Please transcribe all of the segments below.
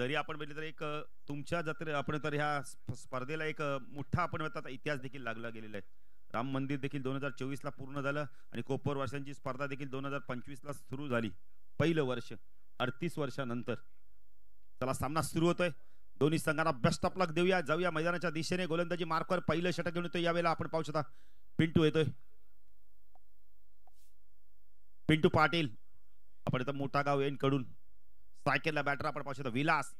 जरी आपण बघितलं तर एक तुमच्या जत्रे आपण तर ह्या स्पर्धेला एक मोठा आपण म्हणतात इतिहास देखील लागला गेलेला आहे. राम मंदिर देखील 2024 ला पूर्ण झालं आणि कोपर वर्षांची स्पर्धा देखील 2025 ला सुरू झाली. पहिलं वर्ष 38 वर्षानंतर. चला सामना सुरू होतोय. दोन्ही संघांना बेस्ट ऑफ लक देऊया. जाऊया मैदानाच्या दिशेने. गोलंदाजी मार्कवर पहिलं षटक घेऊन येतोय. यावेळेला आपण पाहू शकता पिंटू येतोय. पिंटू पाटील आपण इथं मोठा गाव येईन कडून सायकलला बॅटर आपण पाहू शकतो विलास.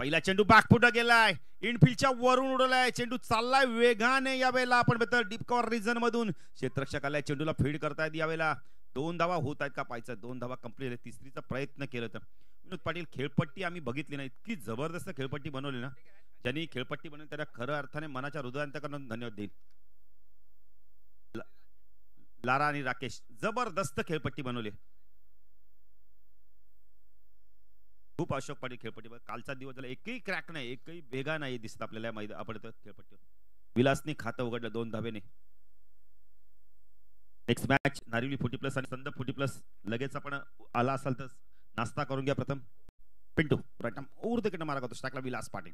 पहिला चेंडू बॅकफुट गेलाय. इनफिल्डच्या वरून उडवलाय. चेंडू चाललाय वेगाने. यावेळेला आपण बघतो डीप कव्हर रिजन मधून क्षेत्ररक्षक आलाय. चेंडूला फीड करतायत. यावेळेला 2 धावा होत आहेत का पाहायचं. 2 धावा कंप्लीट. तिसरीचा प्रयत्न केला तर विनोद पाटील खेळपट्टी आम्ही बघितली ना, इतकी जबरदस्त खेळपट्टी बनवली ना. ज्यांनी खेळपट्टी बनवली त्याला खरं अर्थाने मनाच्या हृदयांतकरण धन्यवाद देईल. लारा आणि राकेश जबरदस्त खेळपट्टी बनवली. खूप अशोक पाटील खेळपट्टी. कालचा दिवस झाला एकही क्रॅक नाही, एकही भेगा नाही दिसत आपल्याला मैदान आपण खेळपट्टी. विलासने खातं उघडलं 2 धावेने. नेक्स्ट मॅच नारिवली 40+ आणि संद 40+. लगेच आपण आला असाल तर नाश्ता करून घ्या प्रथम. पिंटू राईट ऊर्ध्वकडे मारा करतो टाकला विलास पाटील.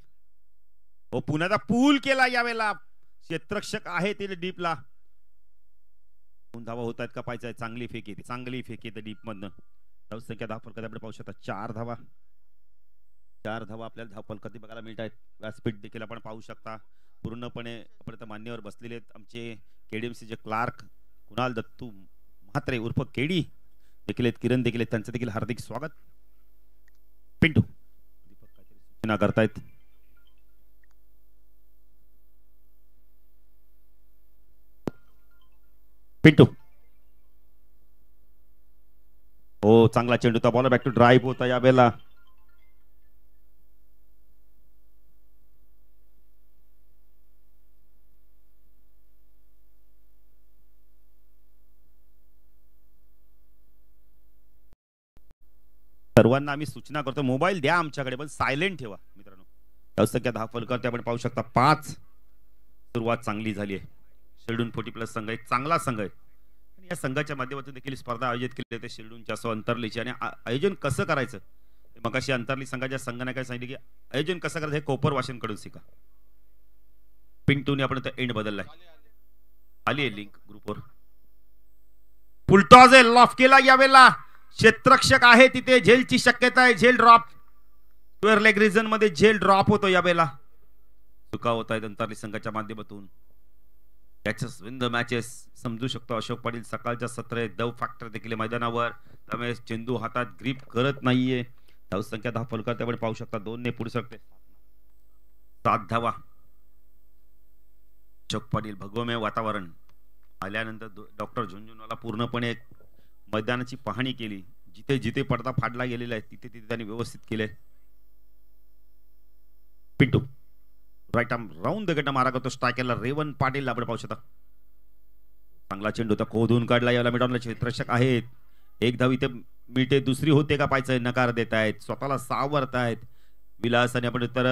हो पुण्याचा पूल केला. यावेळेला क्षेत्ररक्षक आहे ते डीपला. 2 धावा होत आहेत का पाहायचं. चांगली फेक येते, चांगली फेक येते डीप मधनं. धावसंख्या 10 फलकात आपण पाहू शकता. 4 धावा. 4 धावा आपल्याला धाव फलकात बघायला मिळत आहेत. व्यासपीठ देखील आपण पाहू शकता. पूर्णपणे आपण मान्यवर बसलेले आहेत आमचे केडीएमसी चे क्लार्क कुणाल दत्तू म्हात्रे उर्फ केडी देखील आहेत. किरण देखील आहेत. त्यांचं देखील हार्दिक स्वागत. पिंटू दीपक काहीतरी सूचना करतायत. पिंटू हो चांगला चेंडू. तर बॉल बॅक टू ड्राईव्ह होता यावेळेला. सर्वांना आम्ही सूचना करतो मोबाईल द्या आमच्याकडे पण सायलेंट ठेवा मित्रांनो. धावसंख्या 10 फलकात आपण पाहू शकता 5. सुरुवात चांगली झाली आहे. शिर्डून 40+ संघ एक चांगला संघ आहे आणि या संघाच्या माध्यमातून देखील स्पर्धा आयोजित केली होती शिर्डूनच्या सो अंतरलीची. आणि आयोजन कसं करायचं मग अशी अंतरली संघाच्या संघाने काय सांगितलं की आयोजन कसं करायचं हे कोपर वाशिम कडून शिका. पिंटूने आपण एंड बदललाय. आली आहे लिंक ग्रुपवर. फुलटॉज लॉफ केला. यावेळेला क्षेत्ररक्षक आहे तिथे. झेलची शक्यता आहे. झेल ड्रॉप. स्क्वेअर लेग रिजन मध्ये झेल ड्रॉप होतो. यावेळेला चुका होत आहेत अंतरली संघाच्या माध्यमातून. कॅचेस विन द मॅचेस समजू शकतो. अशोक पाटील सकाळच्या सत्र दव फॅक्टर देखील मैदानावर. त्यामुळे चेंडू हातात ग्रिप करत नाहीये. धावसंख्या 10 फलकात आपण पाहू शकता. 2 ने पुढे सरकते. 7 धावा. अशोक पाटील भगवमय वातावरण आल्यानंतर डॉक्टर झुंझुनवाला पूर्णपणे मैदानाची पाहणी केली. जिथे जिथे पडदा फाडला गेलेला आहे तिथे तिथे त्यांनी व्यवस्थित केले. Pintu right arm round the gut मारा करतो. स्ट्रायकरला रेवन पाटील आपण पाहू शकता. चांगला चेंडू होता खोदून काढला. याला मिडॉनला क्षेत्ररक्षक आहेत. एक धाव इथे मिळते. दुसरी होते का पाहायचं. नकार देत आहेत. स्वतःला सावरतायत विलास आणि आपण तर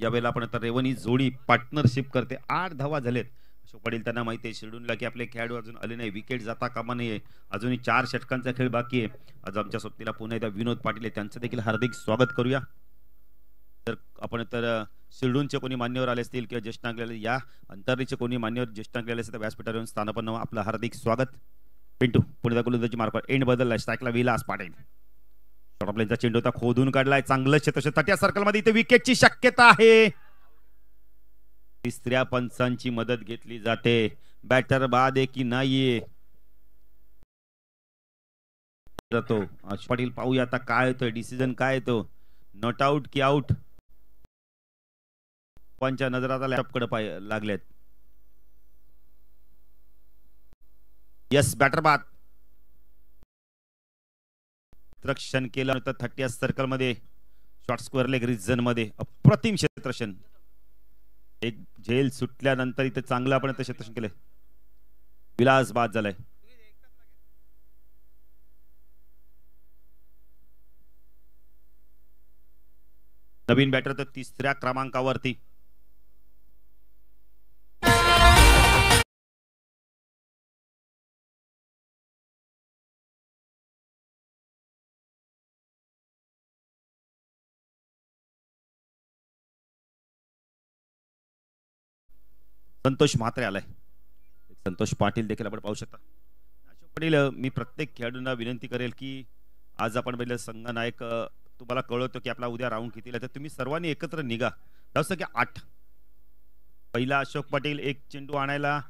यावेळेला आपण तर रेवन ही जोडी पार्टनरशिप करते. 8 धावा झालेत. अशोक पाटील त्यांना माहिती आहे शिर्डूनला की आपले खेळाडू अजून आले नाही. विकेट जाता कामा नये. अजूनही 4 षटकांचा खेळ बाकी आहे. आज आमच्या सोबतीला पुन्हा एकदा विनोद पाटील आहे. त्यांचं देखील हार्दिक स्वागत करूया. तर आपण तर शिर्डूनचे कोणी मान्यवर आले असतील किंवा ज्येष्ठ नागरिक या अंतरलीचे कोणी मान्यवर ज्येष्ठ नागरिक आले असतील तर व्यासपीठावर येऊन स्थानापन्न आपलं हार्दिक स्वागत. पिंटू पुढे गोलंदाजी मार्फत एंड बदललाय. स्ट्राईकला विलास पाटील. शॉर्ट प्लेनचा चेंडू होता खोदून काढलाय. चांगलं क्षेत्र तट्या सर्कल मध्ये इथे विकेटची शक्यता आहे. तिसऱ्या पंचांची मदत घेतली जाते. बॅटर बाद आहे की नाहीये जातो. अशोक पाटील पाहूया आता काय होतोय. डिसिजन काय येतो. नॉट आउट की आउट. पंच्या नजरात लॅपकडे लागलेत. यस बॅटर बाद. क्षेत्ररक्षण केलं तर 30 सर्कल मध्ये शॉर्ट स्क्वेअर लेग रिजन मध्ये अप्रतिम क्षेत्ररक्षण. एक झेल सुटल्यानंतर इथे चांगलं आपण क्षेत्ररक्षण केले. विलास बाद झालाय. नवीन बॅटर तर 3ऱ्या क्रमांकावरती संतोष म्हात्रे आलाय. संतोष पाटील देखील आपण पाहू शकता. अशोक पाटील, मी प्रत्येक खेळाडूंना विनंती करेल की आज आपण पहिले संघनायक तुम्हाला कळवतो की आपला उद्या राऊंड कितीला, तर तुम्ही सर्वांनी एकत्र निघा. जसं की 8 पहिला अशोक पाटील एक चेंडू आणायला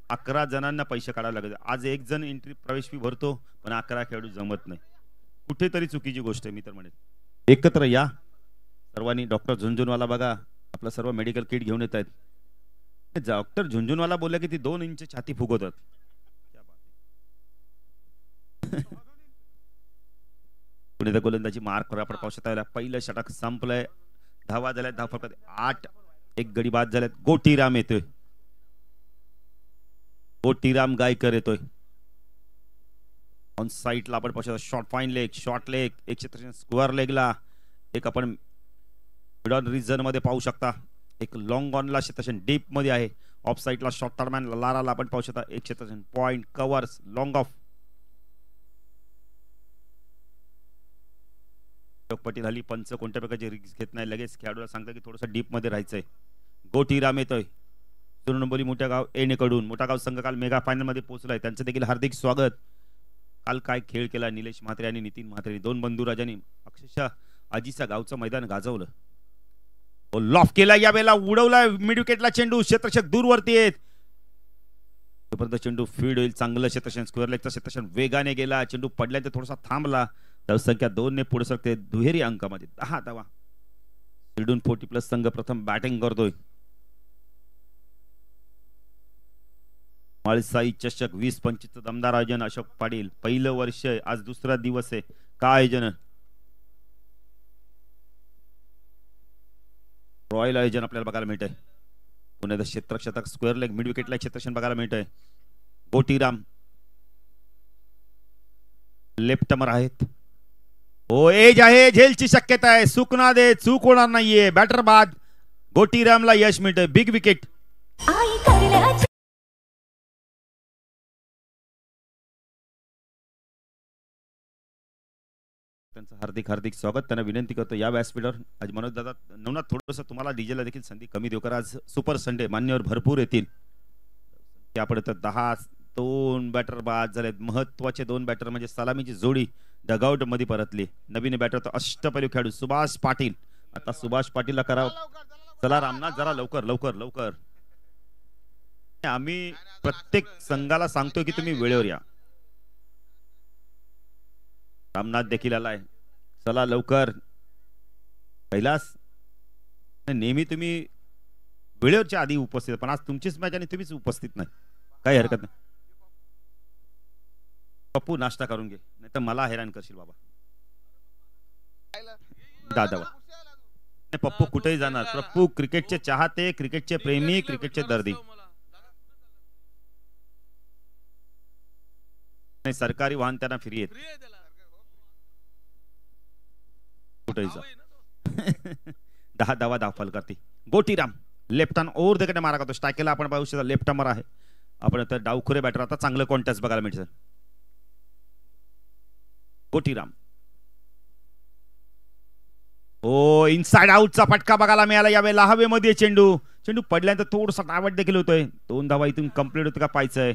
11 जणांना पैसे काढावे लागत. आज एक जण एंट्री प्रवेश फी भरतो पण 11 खेळाडू जमत नाही. कुठेतरी चुकीची गोष्ट आहे. मी तर म्हणेन एकत्र या सर्वांनी. डॉक्टर झुंझुनवाला बघा आपलं सर्व मेडिकल किट घेऊन येत आहेत. डॉक्टर झुंझुनवाला बोलला की ती 2 इंच छाती फुगवतात. पुणे गोलंदाजी मार्क आपण पाहू शकता. पहिलं षटक संपलंय. धावा झाल्या. धाव फक्त 8. एक गडी बाद झाल्यात. गोटीराम येतोय. गोटीराम गायकर येतोय. ऑन साइडला आपण पाहू शकता short fine leg, short leg, एक क्षेत्र स्क्वेअर लेगला एक आपण मिड ऑन रिजन मध्ये पाहू शकता. एक लॉंग ऑनला क्षेत्र डीप मध्ये आहे. ऑफ साइडला शॉर्ट टर्मॅन लाराला आपण पाहू शकता. एक क्षेत्र point covers long of. Patil हल्ली पंच कोणत्या प्रकारची रिस्क घेत नाही. लगेच खेळाडूला सांगता की थोडंसं डीप मध्ये राहायचंय. गोटीराम येतोय. चुरनबोली मोठ्या गाव एनेकडून. मोठा गाव संघ काल मेगा फायनल मध्ये पोहोचलाय. त्यांचं देखील हार्दिक स्वागत. काल काय खेळ केला निलेश म्हात्रे आणि नितीन म्हात्रे, 2 बंधू राजांनी अक्षरशः आजीच्या गावचं मैदान गाजवलं. लॉफ केला. यावेळेला उडवला मिड विकेटला चेंडू. क्षेत्ररक्षक दूरवरती आहेत. तोपर्यंत चेंडू फीड होईल. चांगलं क्षेत्ररक्षण स्क्वेअर लेगचं क्षेत्ररक्षण वेगाने गेला. चेंडू पडल्यानंतर थोडासा थांबला. धावसंख्या 2 ने पुढे सरकते. दुहेरी अंकामध्ये 10 धावा. शिर्डून 40+ संघ प्रथम बॅटिंग करतोय. माळसाई चषक 20-25 दमदार आयोजन. अशोक पाटील पहिलं वर्ष आहे. आज दुसरा दिवस आहे. काय आयोजन, रॉयल आयोजन आपल्याला बघायला मिळत आहे. पुण्यात क्षेत्ररक्षक स्क्वेअर लेग मिड विकेटला क्षेत्ररक्षण बघायला मिळत आहे. गोटीराम लेफ्टमर आहेत. हो एज आहे. झेलची शक्यता आहे. सुकना दे. चूक होणार नाहीये. बॅटर बाद. गोटीरामला यश मिळतंय. Big wicket. त्यांचं हार्दिक हार्दिक स्वागत. त्यांना विनंती करतो या व्यासपीठावर. आज मनोज दादा नवनाथ थोडंसं तुम्हाला डीजेला देखील संधी कमी देऊ करा. आज सुपर संडे मान्यवर भरपूर येतील. त्यापुढे तर 2 बॅटर बाद झालेत. महत्वाचे 2 बॅटर म्हणजे सलामीची जोडी डगआउट मध्ये परतली. नवीन बॅटर तो अष्टपैलू खेळाडू सुभाष पाटील. आता सुभाष पाटीलला करावं. चला रामनाथ जरा लवकर लवकर लवकर. आम्ही प्रत्येक संघाला सांगतोय की तुम्ही वेळेवर या. रामनाथ देखील आलाय. चला लवकर. कैलास नेहमी तुम्ही वेळेवरच्या आधी उपस्थित, पण आज तुमचीच मॅच आणि तुम्हीच उपस्थित नाही. काही हरकत नाही. पप्पू नाश्ता करून घे, नाही तर मला हैराण करशील बाबा. दादा नाही पप्पू कुठेही जाणार. पप्पू क्रिकेटचे चाहते, क्रिकेटचे प्रेमी, क्रिकेटचे दर्दी. नाही सरकारी वाहन त्यांना फ्री आहेत. कुठेही जा. 10 धावा दाखल करते. Gotiram left hand over the मारा करतो. स्ट्रायकेला आपण पाहू शकता लेफ्ट हॅमर आहे. आपण आता डावखुरे बॅटर. आता चांगलं कॉन्टेस्ट बघायला मिळतं. गोटीराम ओ इनसाइड आउटचा फटका बघायला मिळाला. यावेळेला हवेमध्ये चेंडू. चेंडू पडल्यानंतर थोडासा डावट देखील होतोय. 2 धावा इथून कंप्लीट होतं का पाहायचंय.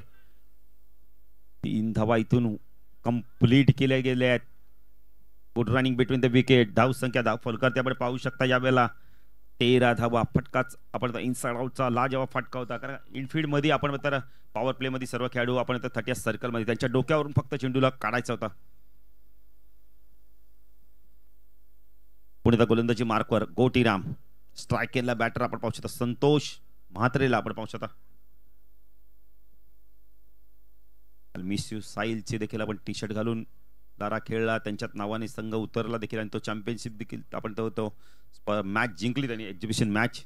3 धावा इथून कंप्लीट केल्या गेल्या आहेत. Good running between the wicket. धाव संख्या दाखल करते आपण पाहू शकता. यावेळेला 13 धावा. फटकाच आपण इनसाइड आउटचा लाजवाब फटका होता. कारण इनफील्ड मध्ये आपण तर पॉवर प्ले मध्ये सर्व खेळाडू आपण 30 सर्कल मध्ये त्यांच्या डोक्यावरून फक्त चेंडूला काढायचा होता. पुढे गोलंदाजी मार्कवर गोटीराम. स्ट्रायकेला बॅटर आपण पाहू शकता संतोष म्हात्रेला आपण पाहू शकता. मिस यू साहिलचे देखील आपण टी शर्ट घालून दारा खेळला. त्यांच्यात नावाने संघ उतरला देखील आणि तो चॅम्पियनशिप देखील आपण तो मॅच जिंकली त्यांनी. Exhibition match.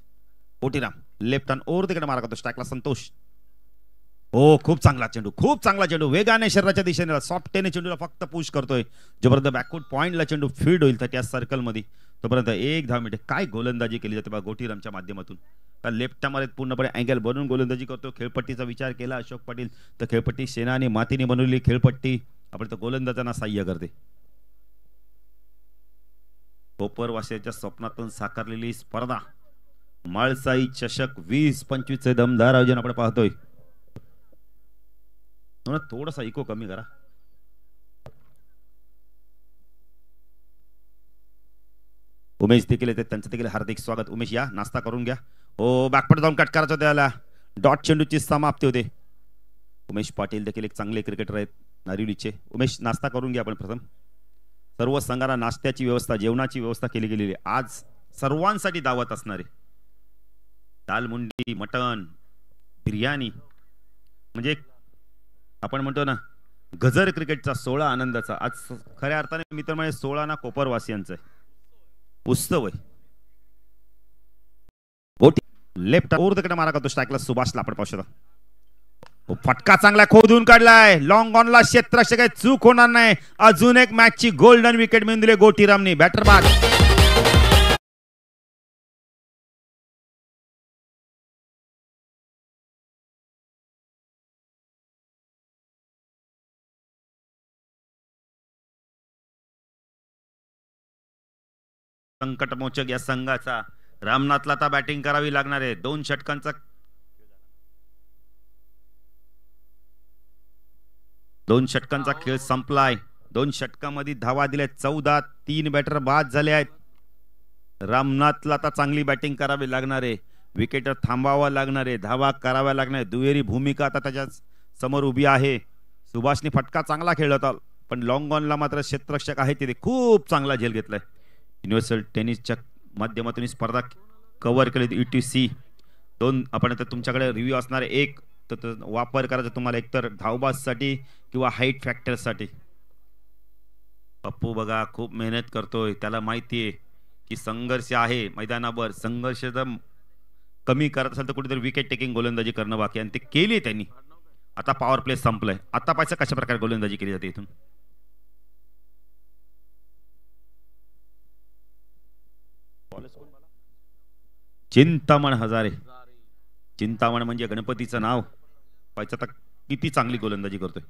Gotiram left hand over तिकडे मारा करतो. स्ट्रायकला संतोष. हो खूप चांगला चेंडू. खूप चांगला चेंडू. वेगाने शरीराच्या दिशेने सॉफ्टेने चेंडूला फक्त पुश करतोय. जोपर्यंत बॅकवर्ड पॉइंटला चेंडू फीड होईल त्या सर्कल मध्ये तोपर्यंत 1 धाव मिळते. काय गोलंदाजी केली जाते बा गोटीरामच्या माध्यमातून. लेफ्ट मध्ये पूर्णपणे अँगल बनवून गोलंदाजी करतो. खेळपट्टीचा विचार केला अशोक पाटील तर खेळपट्टी सेना आणि मातीने बनवलेली खेळपट्टी आपण तर गोलंदाजांना सहाय्य करते. कोपरवासियाच्या स्वप्नातून साकारलेली स्पर्धा माळसाई चषक 20-25 दमदार आयोजन आपण पाहतोय. थोडासा इको कमी करा. उमेश देखील येते, त्यांचं देखील हार्दिक स्वागत. उमेश या, नाश्ता करून घ्या. हो, बॅकपट जाऊन कट करायचं त्याला. डॉट चेंडूची समाप्ती होते. उमेश पाटील देखील एक चांगले क्रिकेटर आहेत नारिवलीचे. उमेश, नाश्ता करून घ्या आपण प्रथम. सर्व संघाला नाश्त्याची व्यवस्था, जेवणाची व्यवस्था केली गेलेली आहे. आज सर्वांसाठी दावत असणार आहे. दाल मुंडी, मटण, बिर्याणी, म्हणजे आपण म्हणतो ना गजर क्रिकेटचा 16 आनंदाचा. आज खऱ्या अर्थाने मित्र म्हणजे 16 ना कोपरवासियांचा उत्सव आहे. लेफ्ट ओव्हर द कडे मारा करतो स्ट्राईकला सुभाषला आपण पाहू शकतो. फटका चांगला खोदून काढलाय. लॉंग ऑनला क्षेत्ररक्षक आहे, चूक होणार नाही. अजून एक मॅचची गोल्डन विकेट मिळून दिली गोटीरामनी. बॅटर बाद. संकटमोचक या संघाचा रामनाथला आता बॅटिंग करावी लागणार आहे. 2 षटकांचा खेळ संपलाय. 2 षटकांमध्ये धावा दिल्या 14. 3 बॅटर बाद झाले आहेत. रामनाथला आता चांगली बॅटिंग करावी लागणार आहे. विकेटर थांबावा लागणार आहे, धावा कराव्या लागणार आहे. दुहेरी भूमिका आता त्याच्या समोर उभी आहे. सुभाषने फटका चांगला खेळला होता, पण लॉंग ऑनला मात्र क्षेत्ररक्षक आहे तिथे खूप चांगला झेल घेतलाय. युनिव्हर्सल टेनिसच्या माध्यमातून स्पर्धा कव्हर केली. UTC 2 आपण आता तुमच्याकडे रिव्ह्यू असणार. एक तर वापर करायचा तुम्हाला एकतर धावबाजसाठी किंवा हाईट फॅक्टरसाठी. पप्पू बघा खूप मेहनत करतोय. त्याला माहिती आहे की संघर्ष आहे मैदानावर. संघर्ष जर कमी करत असेल तर कुठेतरी विकेट टेकिंग गोलंदाजी करणं बाकी, आणि ते केली त्यांनी. आता पॉवर प्ले संपलाय. आता पाहिजे कशा प्रकारे गोलंदाजी केली जाते इथून. चिंतामण हजारे. चिंतामण म्हणजे गणपतीचं नाव. पाहिजे आता किती चांगली गोलंदाजी करतोय.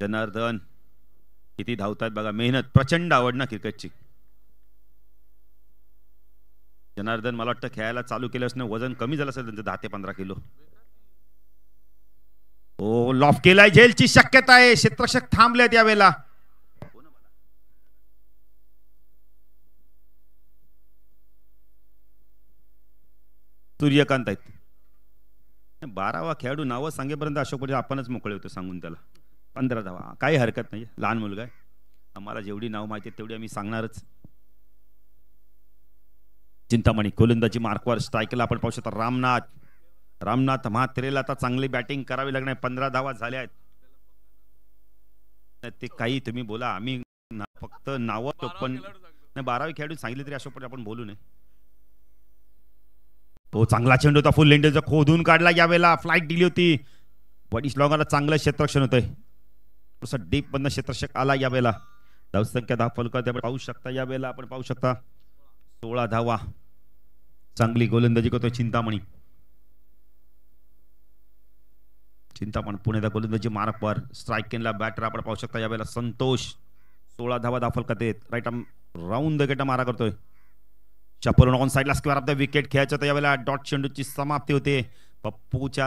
जनार्दन किती धावतात बघा. मेहनत, प्रचंड आवड ना क्रिकेटची. जनार्दन मला वाटतं खेळायला चालू केलं असणं वजन कमी झालं असेल त्यांचं 10 ते 15 किलो. ओ, लॉफ केलाय. झेलची शक्यता आहे. क्षेत्ररक्षक थांबलेत यावेळेला. सूर्यकांत आहेत. 12वा खेळाडू नावं सांगेपर्यंत अशोक पटेल आपणच मोकळे होतो सांगून त्याला. 15 धावा काही हरकत नाही. लहान मुलगा आहे. आम्हाला जेवढी नाव माहिती आहेत तेवढी आम्ही सांगणारच. चिंतामणी गोलंदाजी मार्कवर. स्ट्राईकला आपण पाहू शकता रामनाथ म्हात्रेला आता चांगली बॅटिंग करावी लागणार. 15 धावा झाल्या आहेत. ते काही तुम्ही बोला, आम्ही फक्त नावं पण 12वे खेळाडू सांगितले तरी अशोक पटेल आपण बोलू नये. तो चांगला चेंडू होता. फुल लेंडरचा खोदून काढला. यावेळेला फ्लाईट दिली होती. बडीश लॉंगाला चांगलं क्षेत्ररक्षण होतंय. तसं डीप मधनं क्षेत्ररक्षक आला यावेळेला. धावसंख्या 10 फलकात आपण पाहू शकता. यावेळेला आपण पाहू शकता 16 धावा. चांगली गोलंदाजी करतोय चिंतामणी. पुण्याचा गोलंदाजी मार्कवर. स्ट्राईक ला बॅटर आपण पाहू शकता यावेळेला संतोष. 16 धावा 10 फलकात आहेत. Right arm round the gate मारा करतोय. चपलून ऑन साइडला स्क्वेअर ऑफ द विकेट खेळायचं तर यावेळेला डॉट चेंडूची समाप्ती होते. पप्पूच्या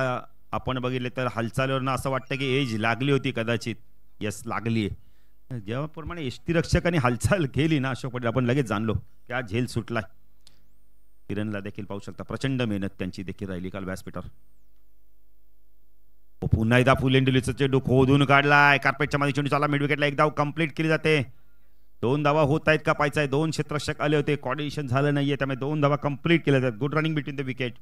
आपण बघितले तर हालचालीवरनं असं वाटतं की एज लागली होती कदाचित. यस, लागली आहे. जेव्हाप्रमाणे यष्टीरक्षकांनी हालचाल केली ना अशोक पटेल, आपण लगेच जाणलो की हा झेल सुटलाय. किरणला देखील पाहू शकता. प्रचंड मेहनत त्यांची देखील राहिली काल व्यासपीठावर. पुन्हा एकदा फुल एंडुलीचा चेंडू खोदून काढलाय. कार्पेटच्या मध्ये चेंडू चालला. मिड विकेटला एक धाव कंप्लीट केली जाते. 2 धावा होत आहेत का पाहायचं. 2 क्षेत्ररक्षक आले होते, कोऑर्डिनेशन झालं नाहीये, त्यामुळे 2 धावा कंप्लीट केल्या जातात. Good running between the wicket.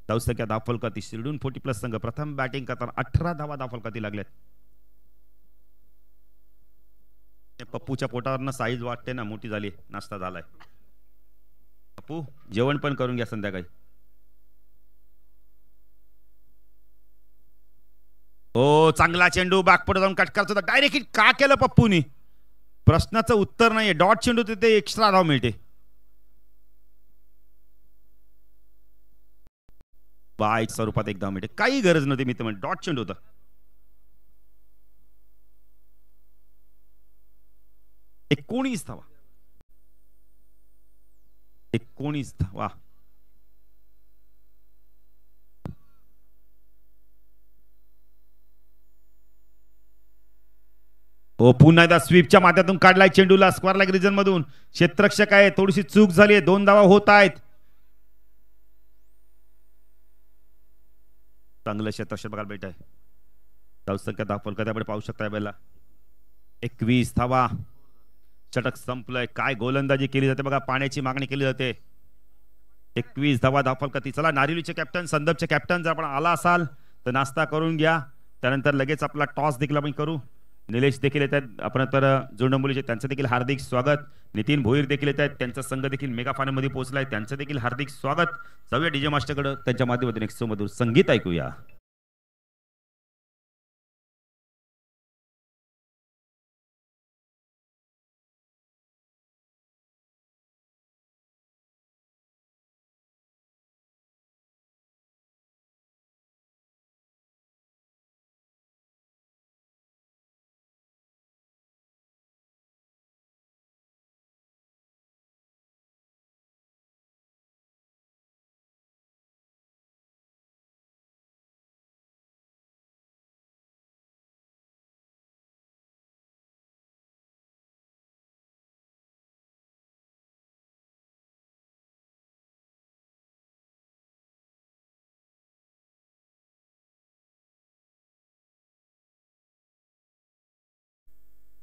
धावसंख्या 10 फलकाती. शिरडून 40+ संघ प्रथम बॅटिंग करताना 18 धावा 10 फलकाती लागल्यात. पप्पूच्या पोटावरनं साईज वाटते ना मोठी झाली. नाश्ता झालाय. पप्पू जेवण पण करून घ्या संध्याकाळी. हो, चांगला चेंडू बॅकफुट जाऊन कट करतो. डायरेक्ट हिट का केलं पप्पूनी? प्रश्नाचं उत्तर नाहीये. डॉट चेंडू तिथे एक्स्ट्रा धाव मिळते. बाईट स्वरूपात एक धाव मिळते. काही गरज नव्हती. मी तर डॉट चेंडू होता. 19 धावा. 19 धावा. हो, पुन्हा एकदा स्वीपच्या माध्यमातून काढलाय चेंडूला स्क्वेअर लेग रिजन मधून. क्षेत्ररक्षक आहे, थोडीशी चूक झाली आहे. 2 धावा होत आहेत. चांगलं क्षेत्ररक्षक बघायला भेट आहे. धावसंख्या दाखल त्यामुळे पाहू शकता यावेळेला 21 धावा. षटक संपलंय. काय गोलंदाजी केली जाते बघा, पाण्याची मागणी केली जाते. 21 धावा धावफलकाती. चला, नारिवलीचे कॅप्टन, संदर्भचे कॅप्टन, जर आपण आला असाल तर नाश्ता करून घ्या. त्यानंतर लगेच आपला टॉस देखील आपण करू. निलेश देखील येत आहेत, आपण तर जोडंबोलीचे, त्यांचं देखील हार्दिक स्वागत. नितीन भोईर देखील येत आहेत, त्यांचा संघ देखील मेगा फायनल मध्ये पोहोचलाय, त्यांचं देखील हार्दिक स्वागत. जाऊया डीजे मास्टरकडे, त्यांच्या माध्यमातून एक सुमधुर संगीत ऐकूया.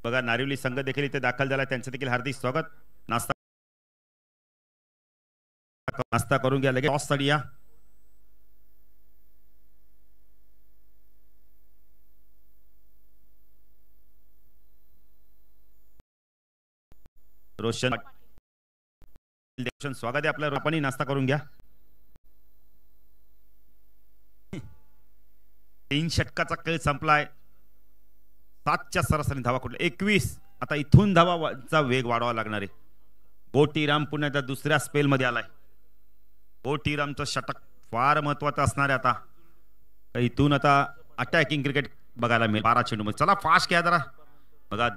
बघा, नारिवली संघ देखील इथे दाखल झाला, त्यांचं देखील हार्दिक स्वागत. नाश्ता करून घ्या, लगेच टॉस साठी या. रोशन स्वागत आहे आपलं. आपण नाश्ता करून घ्या. 3 षटकाचा खेळ संपलाय. 7च्या सरासरी धावा कुठल्या 21. आता इथून धावाचा वेग वाढवावा लागणार आहे. गोटीराम पुन्हा एकदा दुसऱ्या स्पेल मध्ये आलाय. गोटीरामचं षटक फार महत्वाचं असणार आहे. आता इथून आता अटॅकिंग क्रिकेट बघायला मिळेल 12 चेंडू मध्ये. चला फास्ट घ्या जरा. बघा,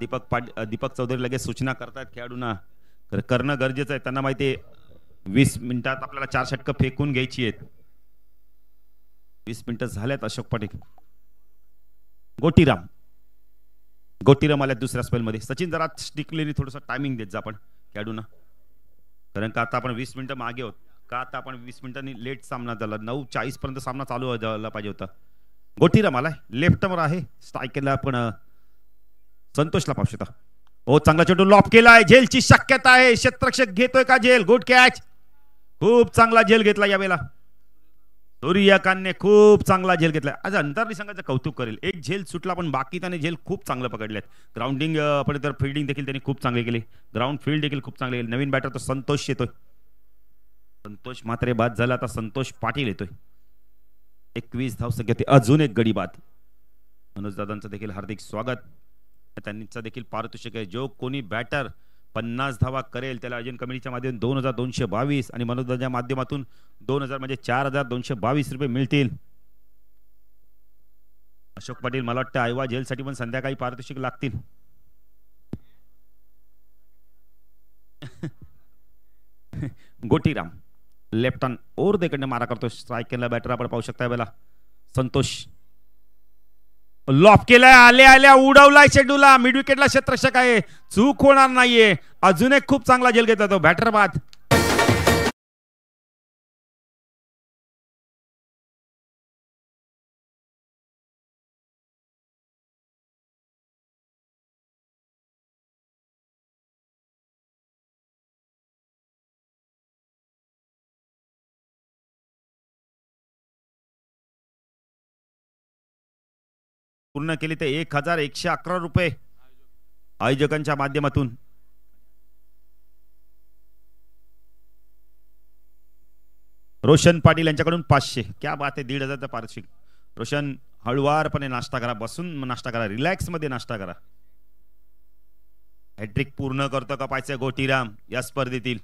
दीपक चौधरी लगेच सूचना करतायत खेळाडूंना, करणं गरजेचं आहे. त्यांना माहिती आहे 20 मिनिटात आपल्याला 4 षटकं फेकून घ्यायची आहेत. 20 मिनिटं झाल्यात. अशोक पाटील, गोटीराम आल्या दुसऱ्या स्पेल मध्ये. सचिन, जरा स्टिकली थोडंसं टायमिंग देत जा आपण खेळाडूंना, कारण का आता आपण 20 मिनिटं मागे होत. का आता आपण 20 मिनिटांनी लेट सामना झाला. 9:40 पर्यंत सामना चालू झाला पाहिजे होता. गोटीराम आलाय, लेफ्टवर आहे. स्ट्रायकरला पण संतोषला पाहू शकता. हो, चांगला चेंडू लॉप केलाय. झेलची शक्यता आहे. क्षेत्ररक्षक घेतोय का झेल? Good catch. खूप चांगला झेल घेतला यावेळेला. सूर्यकांतने खूप चांगला झेल घेतला. आज अंतरली संघाचं कौतुक करेल. एक झेल सुटला, पण बाकी त्याने झेल खूप चांगलं पकडलेत. ग्राउंडिंग आपण तर फिल्डिंग देखील त्यांनी खूप चांगली केली. ग्राउंड फील्ड देखील खूप चांगली केली. नवीन बॅटर तो संतोष येतोय. संतोष मात्रे बाद झाला. आता संतोष पाटील येतोय. 21 धावसंख्या. अजून एक गडी बाद. मनोज दादांचं देखील हार्दिक स्वागत. त्यांचा देखील पारितोषिक आहे. जो कोणी बॅटर 50 धावा करेल त्याला अजून कमिटीच्या माध्यमातून 2222 आणि मनोदाच्या माध्यमातून 2000 म्हणजे 4222 रुपये मिळतील. अशोक पाटील, मला वाटतं आयवा जेलसाठी पण संध्याकाळी पारितोषिक लागतील. गोटीराम लेफ्ट हँड ओर देकडे मारा करतो. स्ट्रायकरला बॅटर आपण पाहू शकता यावेळेला संतोष. लॉप केलाय. आल्या उडवलाय चेंडूला. मिड विकेटला क्षेत्ररक्षक आहे. चूक होणार नाहीये. अजून एक खूप चांगला झेल घेतला तो बॅटर बाद. पूर्ण केली ते 1111 रुपये आयोजकांच्या माध्यमातून. रोशन पाटील यांच्याकडून 500. क्या बात आहे. 1500 पारितोषिक. रोशन, हळुवारपणे नाश्ता करा, बसून नाश्ता करा, रिलॅक्स मध्ये नाश्ता करा. हॅट्रिक पूर्ण करतो का पाहिजे गोटीराम या स्पर्धेतील.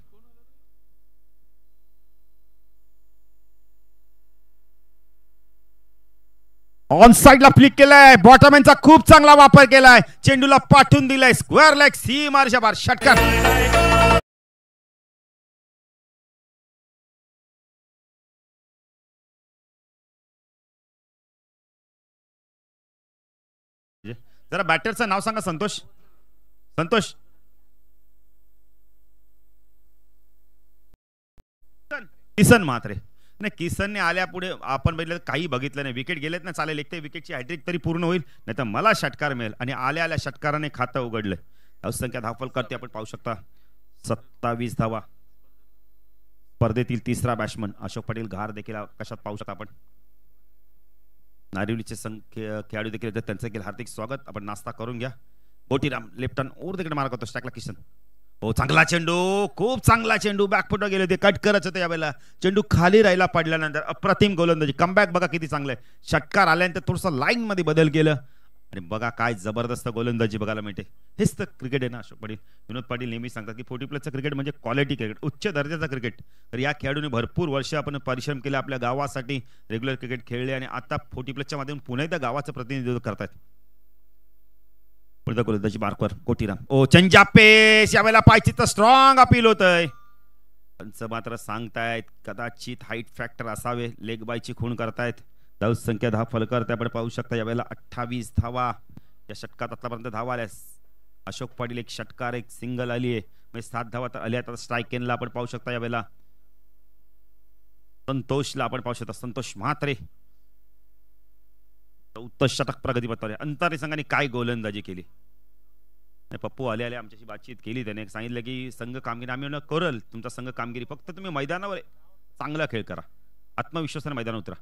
ऑन साइडला फ्लिक केलाय, बॉटमॅनचा खूप चांगला वापर केलाय, चेंडूला पाठवून दिलाय स्क्वेअर लेग सी मारच्या बार षटकार. जरा बॅटरचं नाव सांगा. संतोष. संतोष किसन म्हात्रे. नाही, किसनने आल्या पुढे आपण बघितलं काही बघितलं नाही. विकेट गेलेत ना, चालेल, एक ते विकेटची हॅट्रिक तरी पूर्ण होईल, नाही तर मला षटकार मिळेल. आणि आल्या आल्या षटकाराने खातं उघडलंय. धावसंख्या धावफल करते आपण पाहू शकता 27 धावा. स्पर्धेतील तिसरा बॅट्समन अशोक पाटील घार देखील कशात पाहू शकता आपण. नारिवलीचे खेळाडू देखील त्यांचं देखील हार्दिक स्वागत. आपण नाश्ता करून घ्या. गोटीराम लेफ्ट हँड ओर तिकडे मार्क होतो. स्ट्राईकला किशन. हो, चांगला चेंडू, खूप चांगला चेंडू. बॅकफुटवर गेले होते, कट करत होते यावेळेला. चेंडू खाली राहिला पडल्यानंतर अप्रतिम गोलंदाजी. कमबॅक बघा किती चांगलं आहे. षटकार आल्यानंतर थोडंसं लाईन मध्ये बदल केलं आणि बघा काय जबरदस्त गोलंदाजी बघायला मिळते. हेच तर क्रिकेट आहे ना अशोक पाटील. विनोद पाटील नेहमी सांगतात की 40+ क्रिकेट म्हणजे क्वालिटी क्रिकेट, उच्च दर्जाचं क्रिकेट. तर या खेळाडूंनी भरपूर वर्ष आपण परिश्रम केले, आपल्या गावासाठी रेग्युलर क्रिकेट खेळले आणि आता 40+च्या माध्यमातून पुन्हा एकदा गावाचं प्रतिनिधित्व करतात. पुढे गोलंदाजी मार्कवर गोटीराम. ओ चेंज पेस, यावेळेला पायची तर स्ट्रॉंग अपील होतंय. पंच मात्र सांगतायत कदाचित हाईट फॅक्टर असावे, लेग बायची खूण करतायत. धावसंख्या 10 फलकर आपण पाहू शकता. यावेळेला 28 धावा या षटकात आतापर्यंत धावा आल्या. अशोक पाटील एक षटकार, एक सिंगल आली आहे, म्हणजे 7 धावा तर आल्या. आता स्ट्राईक केनला आपण पाहू शकता. यावेळेला संतोषला आपण पाहू शकता. संतोष म्हात्रे 14 षटक प्रगतीपथावर. अंतरी संघाने काय गोलंदाजी केली. पप्पू आले आमच्याशी बातचीत केली. त्याने सांगितलं की संघ कामगिरी आम्ही करल, तुमचा संघ कामगिरी, फक्त तुम्ही मैदानावर चांगला खेळ करा, आत्मविश्वासाने मैदानावर उतरा.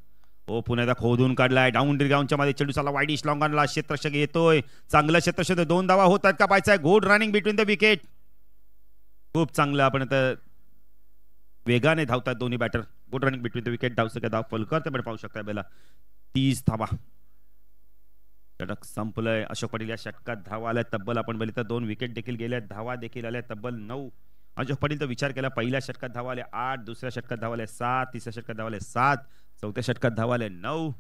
हो, पुन्हा एकदा खोदून काढलाय. डाऊन ग्राउंडच्या मध्ये चेंडू चालला वाईड लॉंग आणला. क्षेत्ररक्षक येतोय, चांगलं क्षेत्ररक्षक. 2 धावा होत आहेत का पाहायचा. Good running between the wicket. खूप चांगलं. आपण आता वेगाने धावतात दोन्ही batter. Good running between the wicket. धावसंख्या धाव फलकर त्यामुळे पाहू शकता. बेला 30 धावा. षटक संपलंय. अशोक पाटील या षटकात धावा आल्या तब्बल. आपण बघितलं तर 2 विकेट देखील गेल्या, धावा देखील आल्या तब्बल 9. अशोक पाटील तर विचार केला, पहिल्या षटकात धावा आल्या 8, दुसऱ्या षटकात धावा आल्या 7, तिसऱ्या षटकात धावा आल्या 7, चौथ्या षटकात धावा आल्या 9.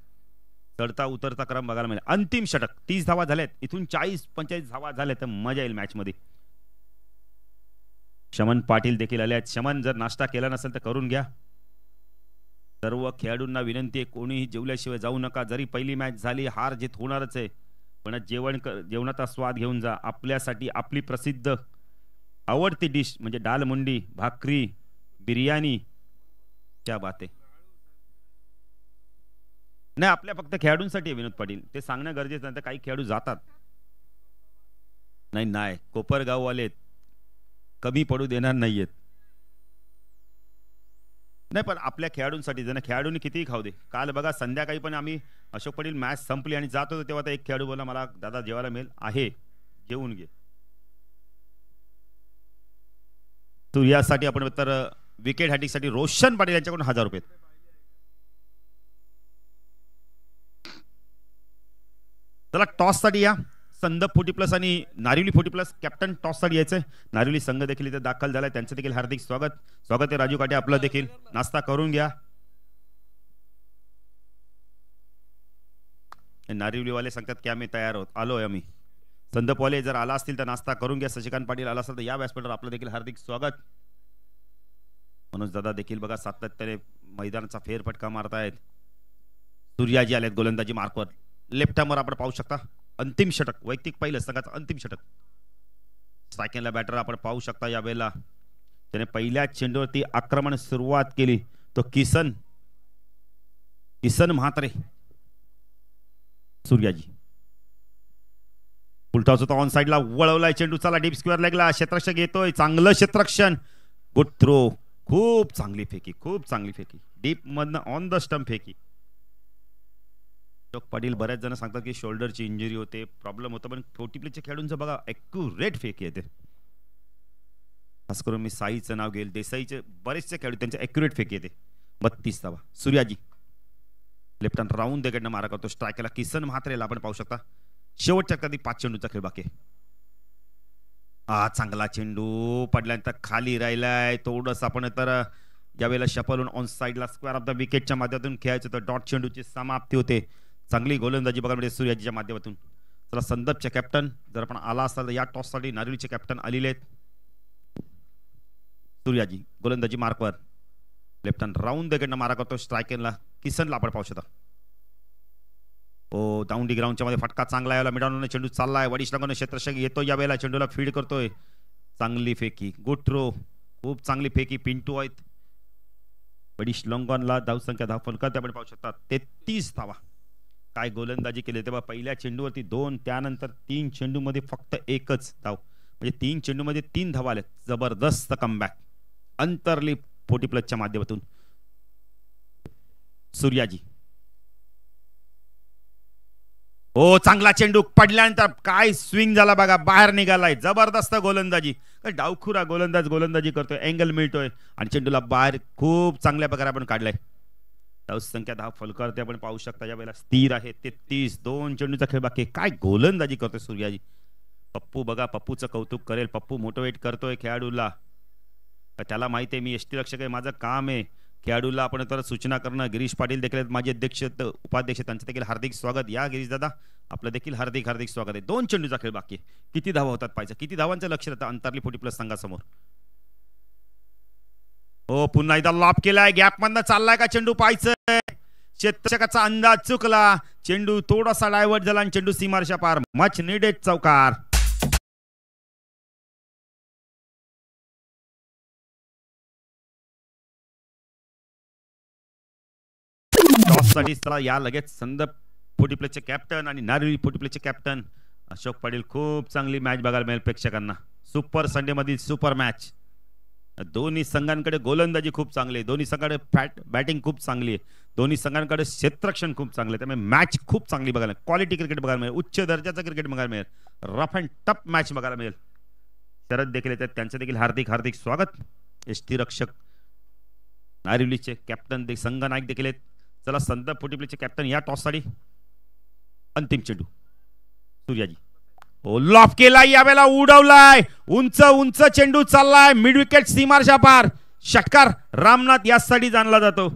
चढता उतरता क्रम बघायला मिळेल. अंतिम षटक 30 धावा झाल्यात, इथून 40-45 धावा झाल्या तर मजा येईल मॅच मध्ये. शमन पाटील देखील आले आहेत. शमन, जर नाश्ता केला नसेल तर करून घ्या. सर्व खेळाडूंना विनंती आहे, कोणीही जेवल्याशिवाय जाऊ नका. जरी पहिली मॅच झाली, हार जीत होणारच आहे, पण जेवणाचा स्वाद घेऊन जा. आपल्यासाठी आपली प्रसिद्ध आवडती डिश म्हणजे दाल मुंडी, भाकरी, बिर्याणी. क्या बात आहे. नाही, आपल्या फक्त खेळाडूंसाठी आहे विनोद पाटील, ते सांगणं गरजेचं नाही. तर काही खेळाडू जातात. नाही, कोपरगाववाले कमी पडू देणार नाहीयेत. नाही, पण आपल्या खेळाडूंसाठी, जण खेळाडूंनी कितीही खाऊ दे. काल बघा संध्याकाळी पण आम्ही अशोक पाटील मॅच संपली आणि जात होतो तेव्हा एक खेळाडू बोला, मला दादा जेवायला मिळेल आहे, जेवून घे. तो यासाठी आपण तर विकेट हॅटिकसाठी रोशन पाटील यांच्याकडून 1000 रुपये. चला टॉस साठी या. संदप 40+ आणि नारिवली 40+ कॅप्टन टॉस साठी यायचंय. नारिवली संघ देखील इथे दाखल झालाय, त्यांचं देखील हार्दिक स्वागत. स्वागत आहे राजू काटे आपलं देखील. नाश्ता करून घ्या. नारिवलीवाले सांगतात की आम्ही तयार आलोय आम्ही. संदपवाले जर आला असतील तर नाश्ता करून घ्या. शशिकांत पाटील आला असेल तर या व्यासपीठावर आपलं देखील हार्दिक स्वागत. मनोज दादा देखील बघा सातत्याने मैदानाचा फेरफटका मारतायत. सूर्याजी आलेत गोलंदाजी मार्कवर. लेफ्ट हॅमर आपण पाहू शकता. अंतिम षटक, वैयक्तिक पहिलं संघाचं अंतिम षटक. स्ट्रायकिंगला बॅटर आपण पाहू शकता. यावेळेला त्याने पहिल्या चेंडूवरती आक्रमण सुरुवात केली तो किसन म्हात्रे. सूर्याजी उलटाच होता, ऑन साइडला वळवलाय चेंडू, चला डीप स्क्वेअर लेगला. क्षेत्ररक्षक येतोय, चांगलं क्षेत्ररक्षण. गुड थ्रो, खूप चांगली फेकी, खूप चांगली फेकी. डीप मधनं ऑन द स्टंप फेकी. अशोक पाटील बऱ्याच जण सांगतात की शोल्डरची इंजुरी होते, प्रॉब्लेम होता, पण 40+च्या खेळाडूंचं बघा ॲक्युरेट फेकी येते. खास करून मी साईचं नाव घेईल, देसाईचे बरेचसे खेळाडू त्यांचे ॲक्युरेट फेकी येते. 32 धावा. सूर्याजी लेफ्ट हँड राऊंड देकडनं मारा करतो. स्ट्रायकरला किसन म्हात्रेला आपण पाहू शकता. शेवटच्या कधी 5 चेंडूचा खेळ बाकी. चांगला चेंडू पडल्यानंतर खाली राहिलाय थोडंसं. आपण तर यावेळेला शपलून ऑन साइडला स्क्वेअर ऑफ द विकेटच्या माध्यमातून खेळायचं तर डॉट चेंडूची समाप्ती होते. चांगली गोलंदाजी बघायला मिळते सूर्याजीच्या माध्यमातून. चला संदर्भचे कॅप्टन जर आपण आला असता तर या टॉससाठी नारिवलीचे कॅप्टन आलेले आहेत. सूर्याजी गोलंदाजी मार्कवर लेफ्ट हँड राऊंड द विकेटनं मारा करतो स्ट्रायकरला किसनला आपण पाहू शकता. ओ दाउंडी ग्राउंडच्या मध्ये फटका चांगला यायला मिडावून चेंडू चाललाय वडिश लंगोने क्षेत्ररक्षक येतो या वेळेला चेंडूला फीड करतोय. चांगली फेकी गुड थ्रो खूप चांगली फेकी पिंटू आहेत. वडिश लंगोनला धावसंख्या धाव फलकात आपण पाहू शकता 33 धावा. काय गोलंदाजी केली तेव्हा पहिल्या चेंडूवरती 2 त्यानंतर 3 चेंडूमध्ये फक्त एकच धाव म्हणजे 3 चेंडूमध्ये 3 धावा आले. जबरदस्त कमबॅक अंतरली 40+ माध्यमातून सूर्याजी. हो चांगला चेंडू पडल्यानंतर काय स्विंग झाला बघा बाहेर निघालाय. जबरदस्त गोलंदाजी डावखुरा गोलंदाजी करतोय अँगल मिळतोय आणि चेंडूला बाहेर खूप चांगल्या प्रकारे आपण काढलाय. धावसंख्या धाव फलकावरती आपण पाहू शकता या वेळेला स्थिर आहे 33. 2 चेंडूचा खेळ बाकी. काय गोलंदाजी करतोय सूर्याजी. पप्पू बघा पप्पूचं कौतुक करेल. पप्पू मोटिवेट करतोय खेळाडूला. त्याला माहिती आहे मी यष्टीरक्षक आहे माझं काम आहे. खेळाडूला आपण तर सूचना करणं. गिरीश पाटील देखील माझे अध्यक्ष उपाध्यक्ष त्यांचं देखील हार्दिक स्वागत. या गिरीश दादा आपलं देखील हार्दिक स्वागत आहे. 2 चेंडूचा खेळ बाकी. किती धावा होतात पाहिजे किती धावांचं लक्ष राहतं अंतरली 40+ संघासमोर. हो पुन्हा एकदा लॉप केलाय गॅप मधनं चाललाय का चेंडू पाहायचं. क्षेत्ररक्षकाचा अंदाज चुकला. चेंडू थोडासा डायव्हर्ट झाला आणि चेंडू सीमारेषा पार. मच नीडेड चौकार. टॉससाठी चला या लगेच संदर्भ 40+ कॅप्टन आणि नारिवली 40+ कॅप्टन अशोक पाटील. खूप चांगली मॅच बघायला मिळेल प्रेक्षकांना. सुपर संडे मधील सुपर मॅच. दोन्ही संघांकडे गोलंदाजी खूप चांगली आहे. दोन्ही संघांकडे बॅटिंग खूप चांगली आहे. दोन्ही संघांकडे क्षेत्ररक्षण खूप चांगले आहे. त्यामुळे मॅच खूप चांगली बघायला क्वालिटी क्रिकेट बघायला मिळेल. उच्च दर्जाचं क्रिकेट बघायला मिळेल. रफ अँड टफ मॅच बघायला मिळेल. शरद देखील येतात त्यांचं देखील हार्दिक स्वागत. यष्टीरक्षक नारिवलीचे कॅप्टन संघ नायक देखील आहेत. चला संदर्भ 40+ कॅप्टन या टॉससाठी अंतिम चेंडू सूर्याजी. ओ लॉफ केलाय यावेळेला उडवलाय. उंच चेंडू चाललाय मिड विकेट सीमारेषा पार. षटकार रामनाथ यासाठी जाणला जातो.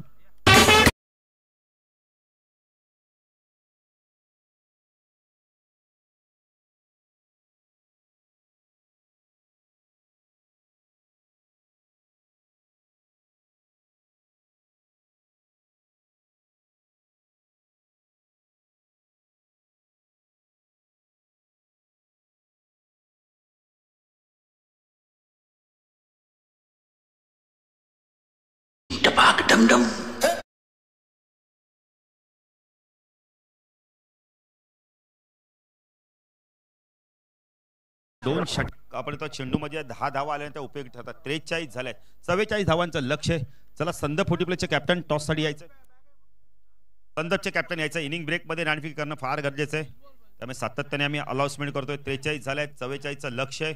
डमडम. दोन षटक आपण चेंडू मध्ये 10 धावा आल्यानंतर उपयोगी ठरतात. 43 झाले. 44 धावांचं लक्ष आहे. चला संदर्भ 40+ कॅप्टन टॉस साठी यायचं. संदर्भचे कॅप्टन यायचं. इनिंग ब्रेक मध्ये नाणेफेक करणं फार गरजेचं आहे. त्यामुळे सातत्याने आम्ही अनाउन्समेंट करतोय. 43 झाले. 44चं लक्ष आहे.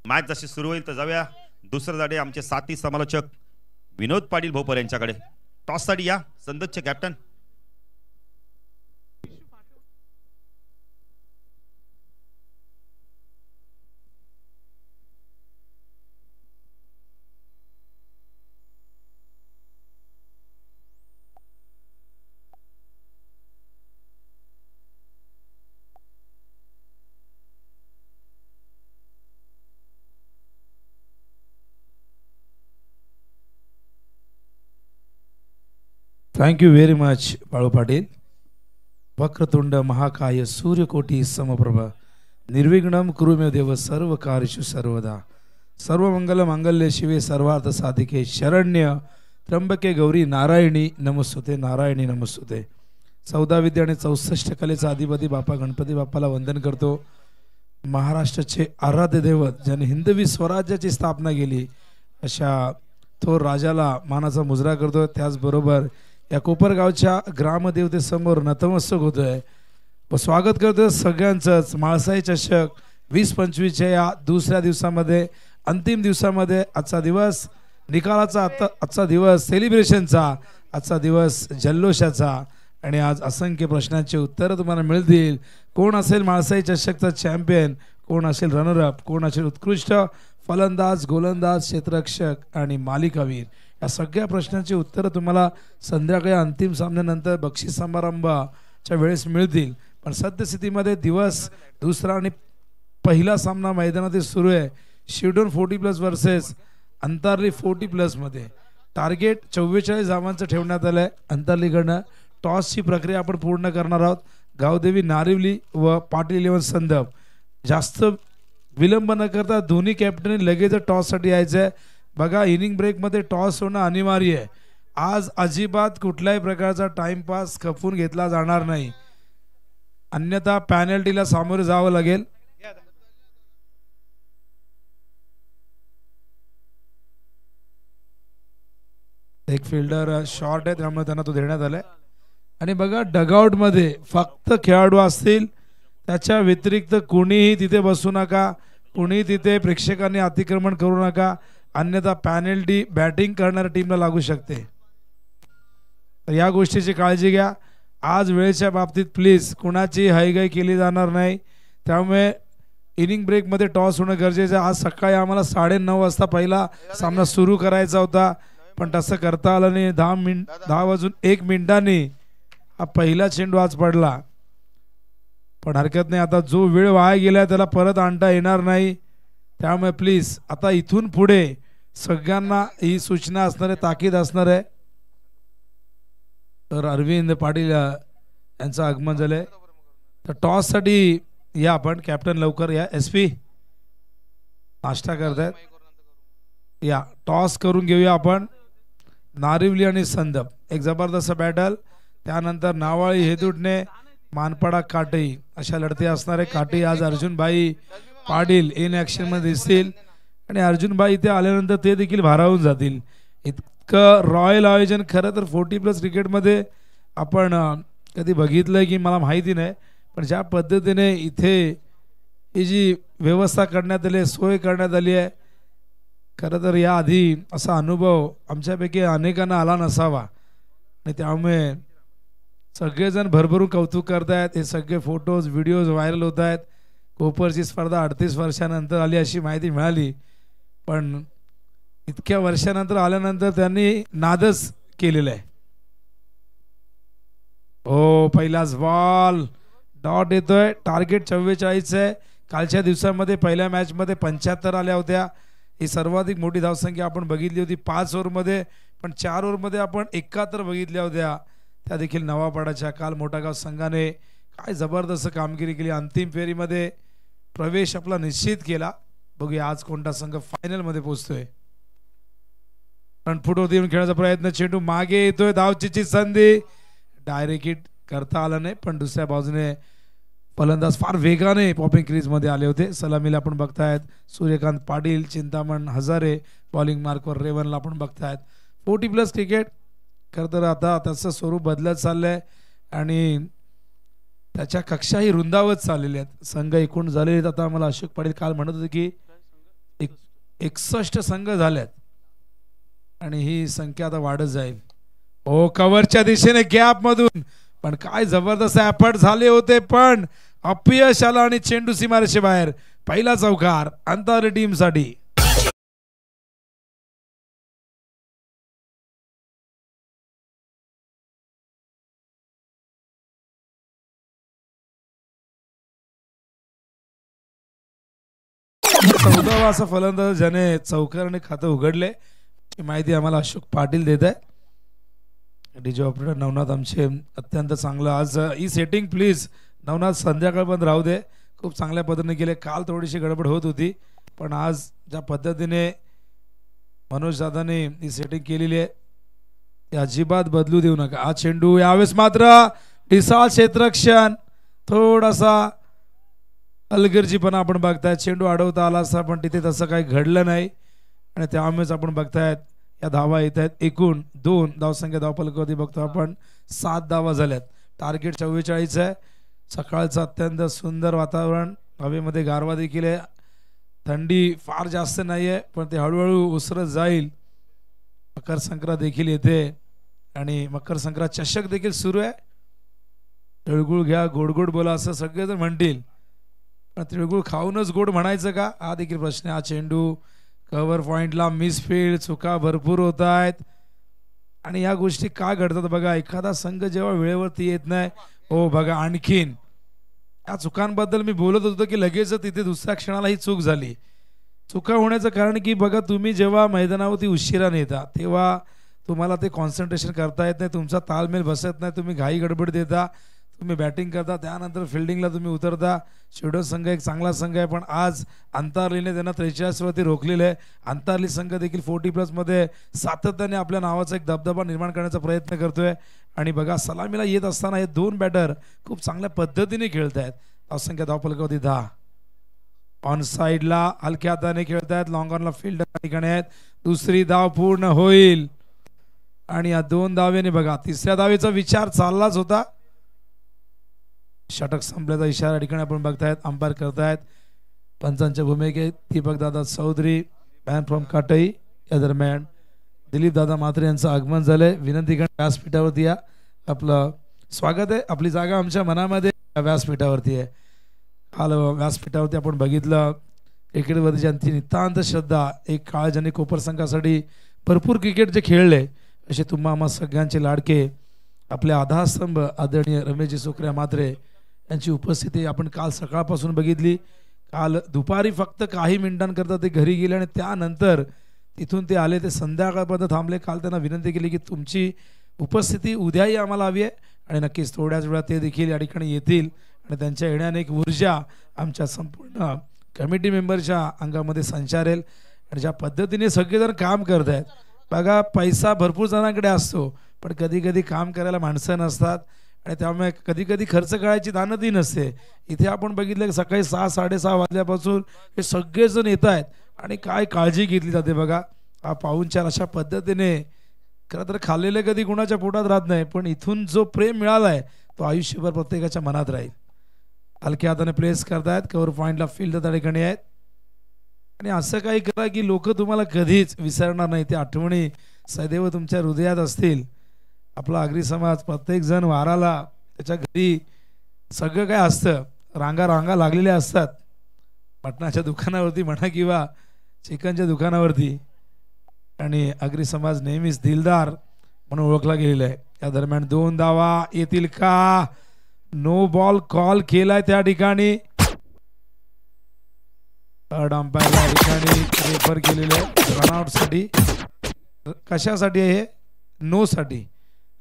मॅच जशी सुरू होईल तर जाऊया दुसऱ्या जाडे आमचे साथी समालोचक विनोद पाटील भोपर यांच्याकडे. टॉस साठी या संदर्भचे captain. Thank you very much Balu Patil. वक्रतुंड महाकाय सूर्यकोटी समप्रभ निर्विघ्नं कुरु मे देव सर्व कार्येषु सर्वदा. सर्वमंगल मांगल्ये शिवे सर्वार्थ साधिके शरण्य त्र्यंबके गौरी नारायणी नमस्तुते. नारायणी नमस्तुते. 14 विद्या आणि 64 कलेचा अधिपती बापा गणपती बाप्पाला वंदन करतो. महाराष्ट्राचे आराध्य दैवत ज्याने हिंदवी स्वराज्याची स्थापना केली अशा थोर राजाला मानाचा मुजरा करतो. त्याचबरोबर या कोपरगावच्या ग्रामदेवतेसमोर नतमस्तक होतोय व स्वागत करतोय सगळ्यांचंच. माळसाई चषक 20-25च्या या दुसऱ्या दिवसामध्ये अंतिम दिवसामध्ये आजचा दिवस निकालाचा, आजचा दिवस सेलिब्रेशनचा, आजचा दिवस जल्लोषाचा आणि आज असंख्य प्रश्नांची उत्तरं तुम्हाला मिळतील. कोण असेल माळसाई चषकचा चॅम्पियन, कोण असेल रनरअप, कोण असेल उत्कृष्ट फलंदाज, गोलंदाज, क्षेत्ररक्षक आणि मालिकावीर या सगळ्या प्रश्नांची उत्तरं तुम्हाला संध्याकाळी अंतिम सामन्यानंतर बक्षीस समारंभाच्या वेळेस मिळतील. पण सद्यस्थितीमध्ये दिवस दुसरा आणि पहिला सामना मैदानात सुरू आहे. शिवडोन 40+ वर्सेस अंतरली 40+ मध्ये टार्गेट 44 धावांचं ठेवण्यात आलंय. अंतरलीकडनं टॉसची प्रक्रिया आपण पूर्ण करणार आहोत. गावदेवी नारिवली व पाटील 11 संदप. जास्त विलंब न करता दोन्ही कॅप्टननी लगेच टॉससाठी यायचं आहे. बघा इनिंग ब्रेकमध्ये टॉस होणं अनिवार्य आहे. आज अजिबात कुठल्याही प्रकारचा टाइमपास खपवून घेतला जाणार नाही, अन्यथा पॅनल्टीला सामोरे जावं लागेल. एक फिल्डर शॉर्ट आहे त्यामुळे त्यांना तो देण्यात आलाय. आणि बघा डगआउट मध्ये फक्त खेळाडू असतील, त्याच्या व्यतिरिक्त कुणीही तिथे बसू नका, कुणी तिथे प्रेक्षकांनी अतिक्रमण करू नका, अन्यथा पॅनल्टी बॅटिंग करणाऱ्या टीमला लागू शकते. तर या गोष्टीची काळजी घ्या. आज वेळेच्या बाबतीत प्लीज कुणाची हयगय केली जाणार नाही. त्यामुळे इनिंग ब्रेकमध्ये टॉस होणं गरजेचं आहे. आज सकाळी आम्हाला 9:30 वाजता पहिला सामना सुरू करायचा होता, पण तसं करता आलं नाही. 10:01 हा पहिला चेंडू आज पडला. पण हरकत नाही, आता जो वेळ वाया गेला त्याला परत आणता येणार नाही. त्यामुळे प्लीज आता इथून पुढे सगळ्यांना ही सूचना असणार आहे, ताकीद असणार आहे. तर अरविंद पाटील यांचं आगमन झालंय. तर टॉस साठी या आपण कॅप्टन लवकर या. SP नाश्ता करतायत, या टॉस करून घेऊया आपण. नारिवली आणि संदप एक जबरदस्त बॅटल. त्यानंतर नावाळी हेदुटणे मानपाडा काटई अशा लढती असणार आहे. काटई आज अर्जुनभाई पाटील इन ऍक्शन मध्ये दिसतील आणि अर्जुनभाई इथे आल्यानंतर ते देखील भारावून जातील. इतकं रॉयल आयोजन खरं तर 40+ क्रिकेटमध्ये आपण कधी बघितलंय की मला माहिती नाही, पण ज्या पद्धतीने इथे ही जी व्यवस्था करण्यात आली, सोय करण्यात आली आहे, खरं तर या आधी असा अनुभव आमच्यापैकी अनेकांना आला नसावा. आणि त्यामुळे सगळेजण भरभरून कौतुक करतायत. हे सगळे फोटोज व्हिडिओज व्हायरल होत आहेत. कोपरची स्पर्धा 38 वर्षानंतर आली अशी माहिती मिळाली, पण इतक्या वर्षानंतर आल्यानंतर त्यांनी नादच केलेला आहे. हो पहिलाच बॉल डॉट येतोय. टार्गेट 44 आहे. कालच्या दिवसामध्ये पहिल्या मॅच मध्ये 75 आल्या होत्या. ही सर्वाधिक मोठी धावसंख्या आपण बघितली होती 5 ओव्हरमध्ये, पण 4 ओव्हरमध्ये आपण 71 बघितल्या होत्या. त्या देखील नवापाडाच्या काल मोठागाव संघाने काय जबरदस्त कामगिरी केली. अंतिम फेरीमध्ये प्रवेश आपला निश्चित केला. बघूया आज कोणता संघ फायनल मध्ये पोहोचतोय. फ्रंटफूट होती खेळण्याचा प्रयत्न, चेंडू मागे येतोय, धावचीची संधी, डायरेक्ट हिट करता आला नाही. पण दुसऱ्या बाजूने फलंदाज फार वेगाने पॉपिंग क्रीज मध्ये आले होते. सलामीला आपण बघतायत सूर्यकांत पाटील, चिंतामण हजारे, बॉलिंग मार्कवर रेवनला आपण बघतायत. 40+ क्रिकेट खरं तर आता त्याचं स्वरूप बदलत चाललंय आणि त्याच्या कक्षाही रुंदावत चाललेल्या आहेत. संघ एकूण झालेले आहेत. आता मला अशोक पाटील काल म्हणत होते की 61 संघ झाल्यात आणि ही संख्या आता वाढत जाईल. ओ कव्हरच्या दिशेने गॅप मधून पण काय जबरदस्त एफर्ट झाले होते, पण अपयश आला आणि चेंडू सीमारेषे बाहेर. पहिला चौकार अंतरली टीम साठी. चौदावा असा फलंदाज ज्याने चौकाराने खातं उघडले माहिती आम्हाला अशोक पाटील देत आहे. डीजे ऑपरेटर नवनाथ आमचे अत्यंत चांगलं आज ही सेटिंग प्लीज नवनाथ संध्याकाळ पण राहू दे. खूप चांगल्या पद्धतीने केले. काल थोडीशी गडबड होत होती, पण आज ज्या पद्धतीने मनोज दादाने ही सेटिंग केलेली आहे ती अजिबात बदलू देऊ नका. आज चेंडू यावेळेस मात्र ढिसाळ क्षेत्ररक्षण, थोडासा अलगर्जीपणा आपण बघतायत. चेंडू अडवता आला असता पण तिथे तसं काही घडलं नाही आणि त्यामुळेच आपण बघतायत या धावा येत आहेत. एकूण 2 धावसंख्या धावफलकावरती बघतो आपण 7 धावा झाल्यात. टार्गेट 44 आहे. सकाळचं अत्यंत सुंदर वातावरण, हवेमध्ये गारवा देखील आहे, थंडी फार जास्त नाही आहे, पण ते हळूहळू उसरत जाईल. मकर संक्रांत देखील येते आणि मकर संक्रांत चषक देखील सुरू आहे. तिळगुळ घ्या, गोड गोड बोला असं सगळेजण म्हणतील, पण तिळगुळ खाऊनच गोड म्हणायचं का हा देखील प्रश्न. हा चेंडू कव्हर पॉइंटला मिसफील्ड, चुका भरपूर होत आहेत. आणि या गोष्टी का घडतात बघा, एखादा संघ जेव्हा वेळेवरती येत नाही. हो बघा, आणखीन या चुकांबद्दल मी बोलत होतो की लगेच तिथे दुसऱ्या क्षणाला ही चूक झाली. चुका होण्याचं कारण की बघा, तुम्ही जेव्हा मैदानावरती उशिरा नेता तेव्हा तुम्हाला ते कॉन्सन्ट्रेशन करता येत नाही, तुमचा ताळमेळ बसत नाही, तुम्ही घाई गडबड देता, तुम्ही बॅटिंग करता, त्यानंतर फिल्डिंगला तुम्ही उतरता. शिवडोन संघ एक चांगला संघ आहे, पण आज अंतारलीने त्यांना 43 वरती रोखलेलं आहे. अंतारली संघ देखील 40+ मध्ये सातत्याने आपल्या नावाचा एक दबदबा निर्माण करण्याचा प्रयत्न करतोय. आणि बघा, सलामीला येत असताना हे 2 बॅटर खूप चांगल्या पद्धतीने खेळत आहेत. असंख्य धावफलकावधी 10. ऑन साईडला हलक्या हाताने खेळतायत, लॉंग ऑनला फील्डर ठिकाणी आहेत. दुसरी धाव पूर्ण होईल आणि या 2 धावेने बघा तिसऱ्या धावेचा विचार चाललाच होता. षटक संपल्याचा इशारा ठिकाणी आपण बघतायत, अंपायर करतायत. पंचांच्या भूमिकेत दीपक दादा चौधरी, मॅन फ्रॉम काटई. या दरम्यान दिलीप दादा म्हात्रे यांचं आगमन झालंय. विनंती करा, व्यासपीठावरती या. आपलं स्वागत आहे, आपली जागा आमच्या मनामध्ये व्यासपीठावरती आहे. काल व्यासपीठावरती आपण बघितलं क्रिकेटवरती ज्यांची नितांत श्रद्धा, एक काळ ज्यांनी कोपर संघासाठी भरपूर क्रिकेट जे खेळले, असे तुम्हा आम्हा सगळ्यांचे लाडके आपले आधारस्तंभ आदरणीय रमेशजी सुखऱ्या म्हात्रे यांची उपस्थिती आपण काल सकाळपासून बघितली. काल दुपारी फक्त काही मिनिटांकरता ते घरी गेले आणि त्यानंतर तिथून ते आले, ते संध्याकाळपर्यंत थांबले. काल त्यांना विनंती केली की तुमची उपस्थिती उद्याही आम्हाला हवी आहे आणि नक्कीच थोड्याच वेळात ते देखील या ठिकाणी येतील. आणि त्यांच्या येण्याने एक ऊर्जा आमच्या संपूर्ण कमिटी मेंबरच्या अंगामध्ये संचारेल. आणि ज्या पद्धतीने सगळेजण काम करत आहेत बघा, पैसा भरपूर जणांकडे असतो, पण कधी कधी काम करायला माणसं नसतात आणि त्यामुळे कधी कधी खर्च करायची दानतही नसते. इथे आपण बघितलं की सकाळी 6-6:30 वाजल्यापासून हे सगळेजण येत आहेत आणि काय काळजी घेतली जाते बघा. हा पाहुणचार अशा पद्धतीने, खरं तर खाल्लेले कधी कुणाच्या पोटात राहत नाही, पण इथून जो प्रेम मिळाला आहे तो आयुष्यभर प्रत्येकाच्या मनात राहील. हलक्या हाताने प्लेस करतायत, कव्हर पॉइंटला फील्ड त्या ठिकाणी आहेत. आणि असं काही करा की लोक तुम्हाला कधीच विसरणार नाही, त्या आठवणी सदैव तुमच्या हृदयात असतील. आपला आगरी समाज प्रत्येक जण वाराला त्याच्या घरी सगळं काय असतं, रांगा रांगा लागलेल्या असतात, मटणाच्या दुकानावरती म्हणा किंवा चिकनच्या दुकानावरती. आणि आगरी समाज नेहमीच दिलदार म्हणून ओळखला गेलेला आहे. त्या दरम्यान 2 धावा येतील का? नो बॉल कॉल केलाय त्या ठिकाणी. थर्ड अंपायर या ठिकाणी रेफर केलेलं आहे रनआउट साठी. कशासाठी आहे हे? नो साठी.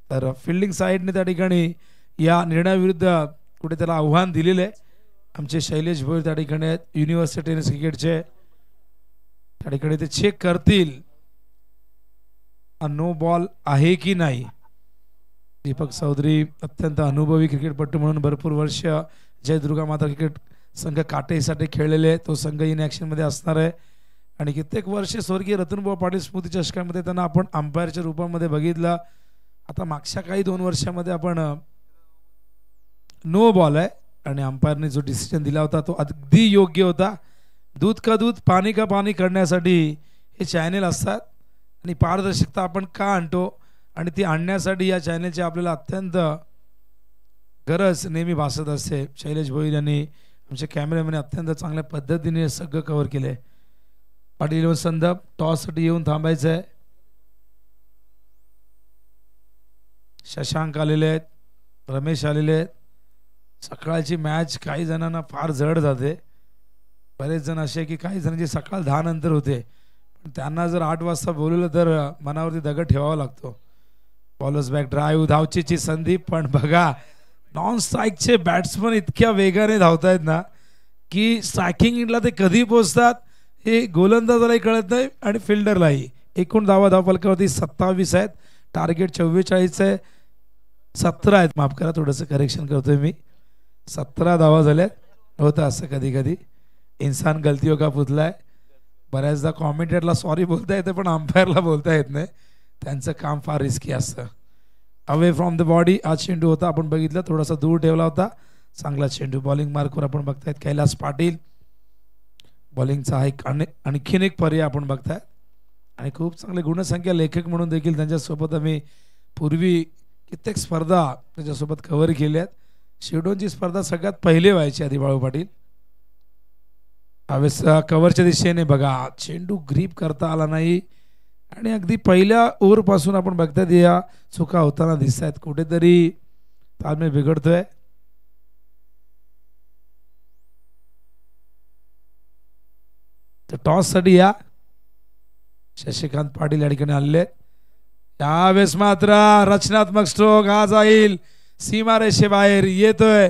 तर फिल्डिंग साईडने त्या ठिकाणी या निर्णयाविरुद्ध कुठे त्याला आव्हान दिलेलं आहे. आमचे शैलेश भोईर त्या ठिकाणी आहेत, युनिव्हर्सिटी टेनिस क्रिकेटचे. त्या ठिकाणी ते चेक करतील नो बॉल आहे की नाही. दीपक चौधरी अत्यंत अनुभवी क्रिकेटपटू म्हणून भरपूर वर्ष जयदुर्गा माता क्रिकेट संघ काटेसाठी खेळलेले आहे. तो संघ इन ॲक्शनमध्ये असणार आहे. आणि कित्येक वर्षे स्वर्गीय रतनभाऊ पाटील स्मृती चषकामध्ये त्यांना आपण अंपायरच्या रूपामध्ये बघितलं. आता मागच्या काही 2 वर्षामध्ये आपण नो बॉल आहे आणि अंपायरने जो डिसिजन दिला होता तो अगदी योग्य होता. दूध का दूध पाणी का पाणी करण्यासाठी हे चॅनेल असतात आणि पारदर्शकता आपण का आणतो आणि ती आणण्यासाठी या चॅनेलची आपल्याला अत्यंत गरज नेहमी भासत असते. शैलेश भोईर यांनी, आमचे कॅमेरामॅन अत्यंत चांगल्या पद्धतीने सगळं कव्हर केले. पाटील संदप टॉससाठी येऊन थांबायचं आहे. शशांक आलेले आहेत, रमेश आलेले आहेत. सकाळची मॅच काही जणांना फार जड जाते. बरेच जण असे की काही जणांची सकाळ 10 नंतर होते, पण त्यांना जर 8 वाजता बोलवलं तर मनावरती दगड ठेवावा लागतो. बॉलर्स बॅक ड्राईव्ह, धावचीची संधी, पण बघा नॉन स्ट्राईकचे बॅट्समन इतक्या वेगाने धावतायत ना की स्ट्रायकिंग इंडला ते कधी पोहोचतात हे गोलंदाजालाही कळत नाही आणि फिल्डरलाही. एकूण धावफलकावरती 27 आहेत, टार्गेट 44 आहे. 17 आहेत, माफ करा थोडंसं करेक्शन करतोय मी, 17 धावा झाल्यात. होतं असं कधी कधी, इन्सान गलतियों का पुतला आहे. बऱ्याचदा कॉमेंटेटरला सॉरी बोलता येतं पण अंपायरला बोलता येत नाही, त्यांचं काम फार रिस्की असतं. अवे फ्रॉम द बॉडी आज चेंडू होता, आपण बघितलं थोडासा दूर ठेवला होता, चांगला चेंडू. बॉलिंग मार्कवर आपण बघतायत कैलास पाटील. बॉलिंगचा हा एक आणखीन एक पर्याय आपण बघताय आणि खूप चांगले गुणसंख्या लेखक म्हणून देखील त्यांच्यासोबत आम्ही पूर्वी कित्येक स्पर्धा त्याच्यासोबत कव्हर केल्यात. शिवडोनची स्पर्धा सगळ्यात पहिले व्हायची आधी बाळू पाटील. त्यावेळेस कव्हरच्या दिशेने बघा चेंडू ग्रीप करता आला नाही आणि अगदी पहिल्या ओव्हर पासून आपण बघतात या चुका होताना दिसत आहेत. कुठेतरी ताळमेळ बिघडतोय. टॉस साठी या शशिकांत पाटील या ठिकाणी आलेले. त्यावेळेस मात्र रचनात्मक स्ट्रोक हा जाईल सीमारेषेबाहेर येतोय.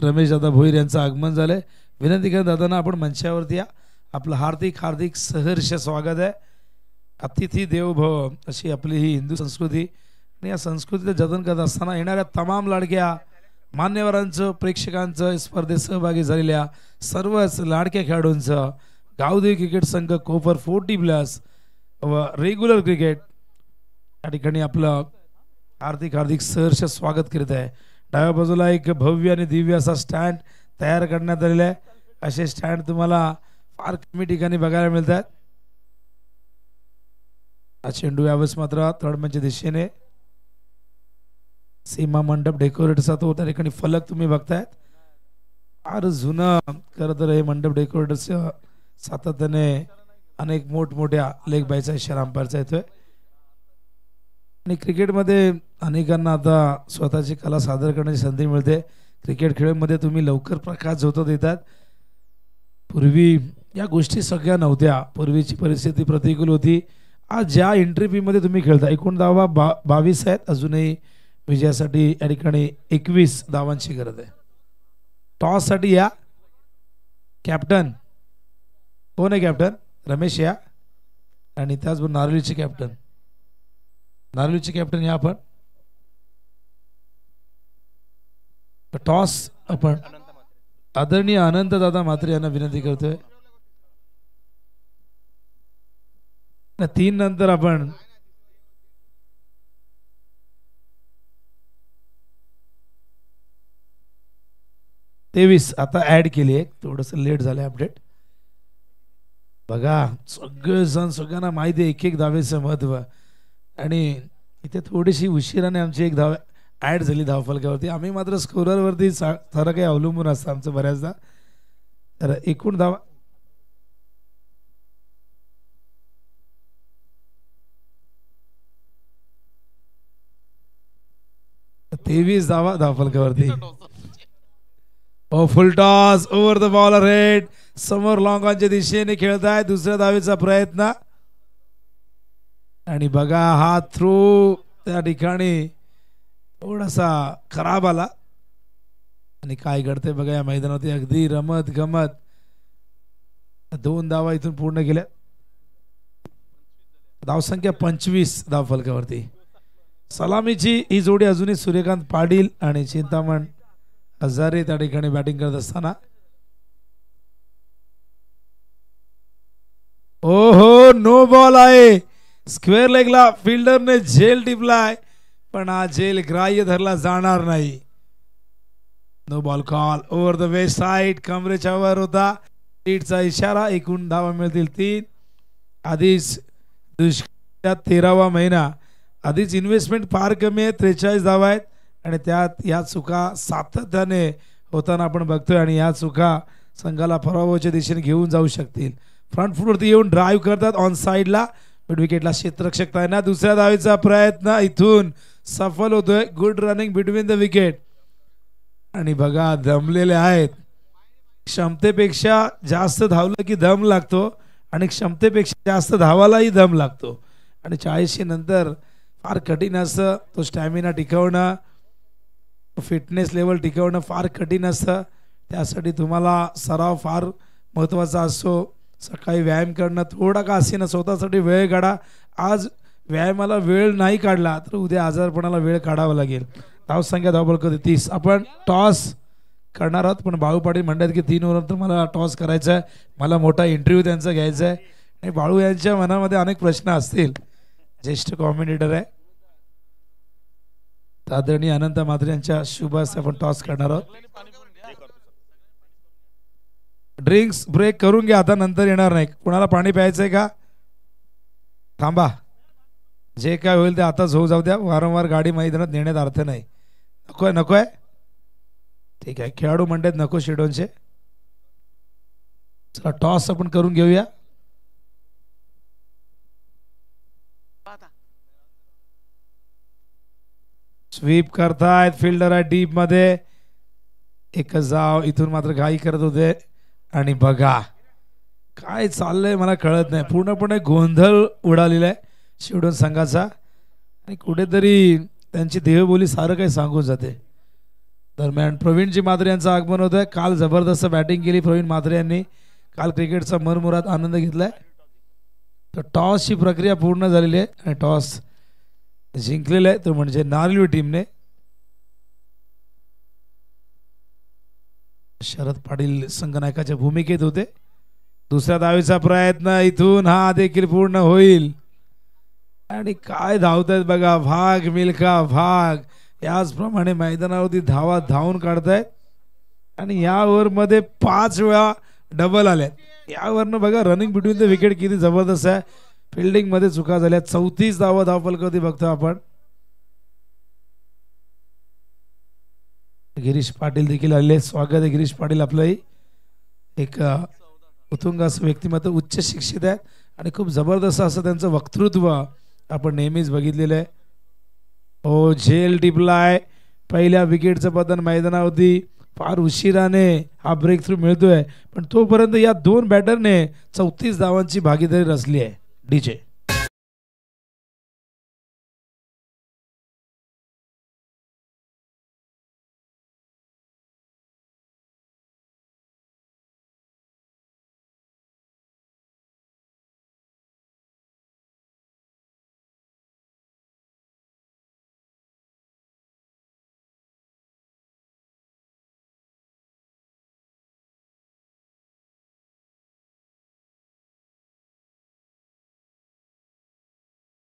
रमेश दादा भोईर यांचं आगमन झालंय. विनंती करत दादांना आपण मंचावरती या. आपलं हार्दिक हार्दिक सहर्ष स्वागत आहे. अतिथी देवो भव अशी आपली ही हिंदू संस्कृती आणि या संस्कृतीचं जतन करत असताना येणाऱ्या तमाम लाडक्या मान्यवरांचं प्रेक्षकांचं स्पर्धेत सहभागी झालेल्या सर्वच लाडक्या खेळाडूंचं गावदेवी क्रिकेट संघ कोपर 40+ व रेग्युलर क्रिकेट या ठिकाणी आपलं हार्दिक हार्दिक सहर्ष स्वागत करीत आहे. डाव्या बाजूला एक भव्य आणि दिव्य असा स्टँड तयार करण्यात आलेला आहे. असे स्टँड तुम्हाला फार कमी ठिकाणी बघायला मिळतात. हा चेंडू यावेळेस मात्र तळमनच्या दिशेने सीमा मंडप डेकोरेटरचा तो त्या ठिकाणी फलक तुम्ही बघतायत. फार जुनं खरं तर हे मंडप डेकोरेटर्स सातत्याने अनेक मोठमोठ्या लेग बायचा इशारा अंपायरचा येतोय. आणि क्रिकेटमध्ये अनेकांना आता स्वतःची कला सादर करण्याची संधी मिळते. क्रिकेट खेळामध्ये तुम्ही लवकर प्रकाश झोतात येतात. पूर्वी या गोष्टी सगळ्या नव्हत्या. पूर्वीची परिस्थिती प्रतिकूल होती. आज ज्या एंट्री फी मध्ये तुम्ही खेळता एकूण धावा 22 आहेत. अजूनही विजयासाठी या ठिकाणी 21 धावांची गरज आहे. टॉस साठी या. कॅप्टन कोण आहे? कॅप्टन रमेश या. आणि त्याचबरोबर नारळीचे कॅप्टन या. आपण टॉस आपण आदरणीय अनंत दादा म्हात्रे यांना विनंती करतोय. 3 नंतर आपण तेवीस आता ऍड केली आहे. थोडस लेट झालंय अपडेट. बघा सगळ्यांना माहिती आहे एक धावेचं महत्व. आणि इथे थोडीशी उशिराने आमची एक धाव ऍड झाली धावफलकावरती. आम्ही मात्र स्कोररवरती थोडं काही अवलंबून असतं आमचं बऱ्याचदा. तर एकूण धावा 23 धावा धावफलकावरती. Full toss over the bowler head. समोर लॉंग ऑनच्या दिशेने खेळताय. दुसऱ्या धावेचा प्रयत्न आणि बघा हा थ्रो त्या ठिकाणी थोडासा खराब आला. आणि काय घडते बघा या मैदानावरती. अगदी रमत गमत 2 धावा इथून पूर्ण केल्या. धावसंख्या 25 धावफलकावरती. सलामीची ही जोडी अजूनही सूर्यकांत पाटील आणि चिंतामण हजारे त्या ठिकाणी बॅटिंग करत असताना. ओहो नो बॉल आहे. स्क्वेअर लेगला फिल्डरने झेल टिपलाय पण हा झेल ग्राह्य धरला जाणार नाही. No ball call over the waist side. कमरेच्या वर होता. लीडचा इशारा. एकूण धावा मिळतील 3. आधीच दुष्काळात 13वा महिना. आधीच इन्व्हेस्टमेंट फार कमी आहे. 43 धावा आहेत आणि त्यात या चुका सातत्याने होताना आपण बघतोय. आणि या चुका संघाला पराभवाच्या दिशेने घेऊन जाऊ शकतील. फ्रंट फुटवरती येऊन ड्राईव्ह करतात ऑन साइडला. मिड विकेटला क्षेत्ररक्षक तैनात. दुसऱ्या धावेचा प्रयत्न इथून सफल होतोय. Good running between the wicket. आणि बघा दमलेले आहेत. क्षमतेपेक्षा जास्त धावलं की दम लागतो आणि क्षमतेपेक्षा जास्त धावालाही दम लागतो. आणि 40 नंतर फार कठीण असतं. तो स्टॅमिना टिकवणं, फिटनेस लेवल टिकवणं फार कठीण असतं. त्यासाठी तुम्हाला सराव फार महत्त्वाचा असतो. सकाळी व्यायाम करणं, थोडा का असेना स्वतःसाठी वेळ काढा. आज व्यायामाला वेळ नाही काढला तर उद्या आजारपणाला वेळ काढावा लागेल. धावसंख्या धावफलकावरती 30. आपण टॉस करणार आहोत पण बाळू पाटील म्हणतात की 3 ओव्हरनंतर मला टॉस करायचा आहे. मला मोठा इंटरव्ह्यू त्यांचा घ्यायचा आहे. आणि बाळू यांच्या मनामध्ये अनेक प्रश्न असतील. ज्येष्ठ कॉमेंटेटर आहे. आदरणीय अनंत म्हात्रे यांच्या शुभ हस्ते आपण टॉस करणार आहोत. ड्रिंक्स ब्रेक करून घ्या आता. नंतर येणार नाही. कुणाला पाणी प्यायचंय का? थांबा. जे काय होईल ते आताच होऊ जाऊ द्या. वारंवार गाडी मैदानात नेण्यात अर्थ नाही. नकोय नकोय. ठीक आहे, खेळाडू म्हणतात नको शेडोनचे. चला टॉस आपण करून घेऊया. स्वीप करतायत, फिल्डर आहे डीप मध्ये. एकच धाव. इथून मात्र घाई करत होते आणि बघा काय चाललंय मला कळत नाही. पूर्णपणे गोंधळ उडालेला आहे शिवडोन संघाचा आणि कुठेतरी त्यांची देहबोली सारं काही सांगून जाते. दरम्यान प्रवीणजी म्हात्रे यांचं आगमन होत आहे. काल जबरदस्त बॅटिंग केली प्रवीण म्हात्रे यांनी. काल क्रिकेटचा मनमुराद आनंद घेतलाय. तर टॉसची प्रक्रिया पूर्ण झालेली आहे आणि टॉस जिंकलेला आहे तो म्हणजे नारळी टीमने. शरद पाटील संघनायकाच्या भूमिकेत होते. दुसऱ्या धावेचा प्रयत्न इथून हा देखील पूर्ण होईल आणि काय धावतायत बघा. भाग मिल्खा भाग. याचप्रमाणे मैदानावरती धावा धावून काढतायत आणि या ओव्हर मध्ये 5 वेळा डबल आल्यात. यावरनं बघा रनिंग बिटवीन द विकेट किती जबरदस्त आहे. फिल्डिंग मध्ये चुका झाल्या. 34 धावा धावफलकावरती बघतो आपण. गिरीश पाटील देखील आले. स्वागत आहे गिरीश पाटील आपलंही. एक उत्तुंग असं व्यक्तिमत्व, उच्च शिक्षित आहेत आणि खूप जबरदस्त असं त्यांचं वक्तृत्व आपण नेहमीच बघितलेलं आहे. हो झेल टिपलाय. पहिल्या विकेटचं पतन मैदानावरती फार उशिराने हा ब्रेक थ्रू मिळतोय पण तोपर्यंत या दोन बॅटरने 34 धावांची भागीदारी रचली आहे. डीजे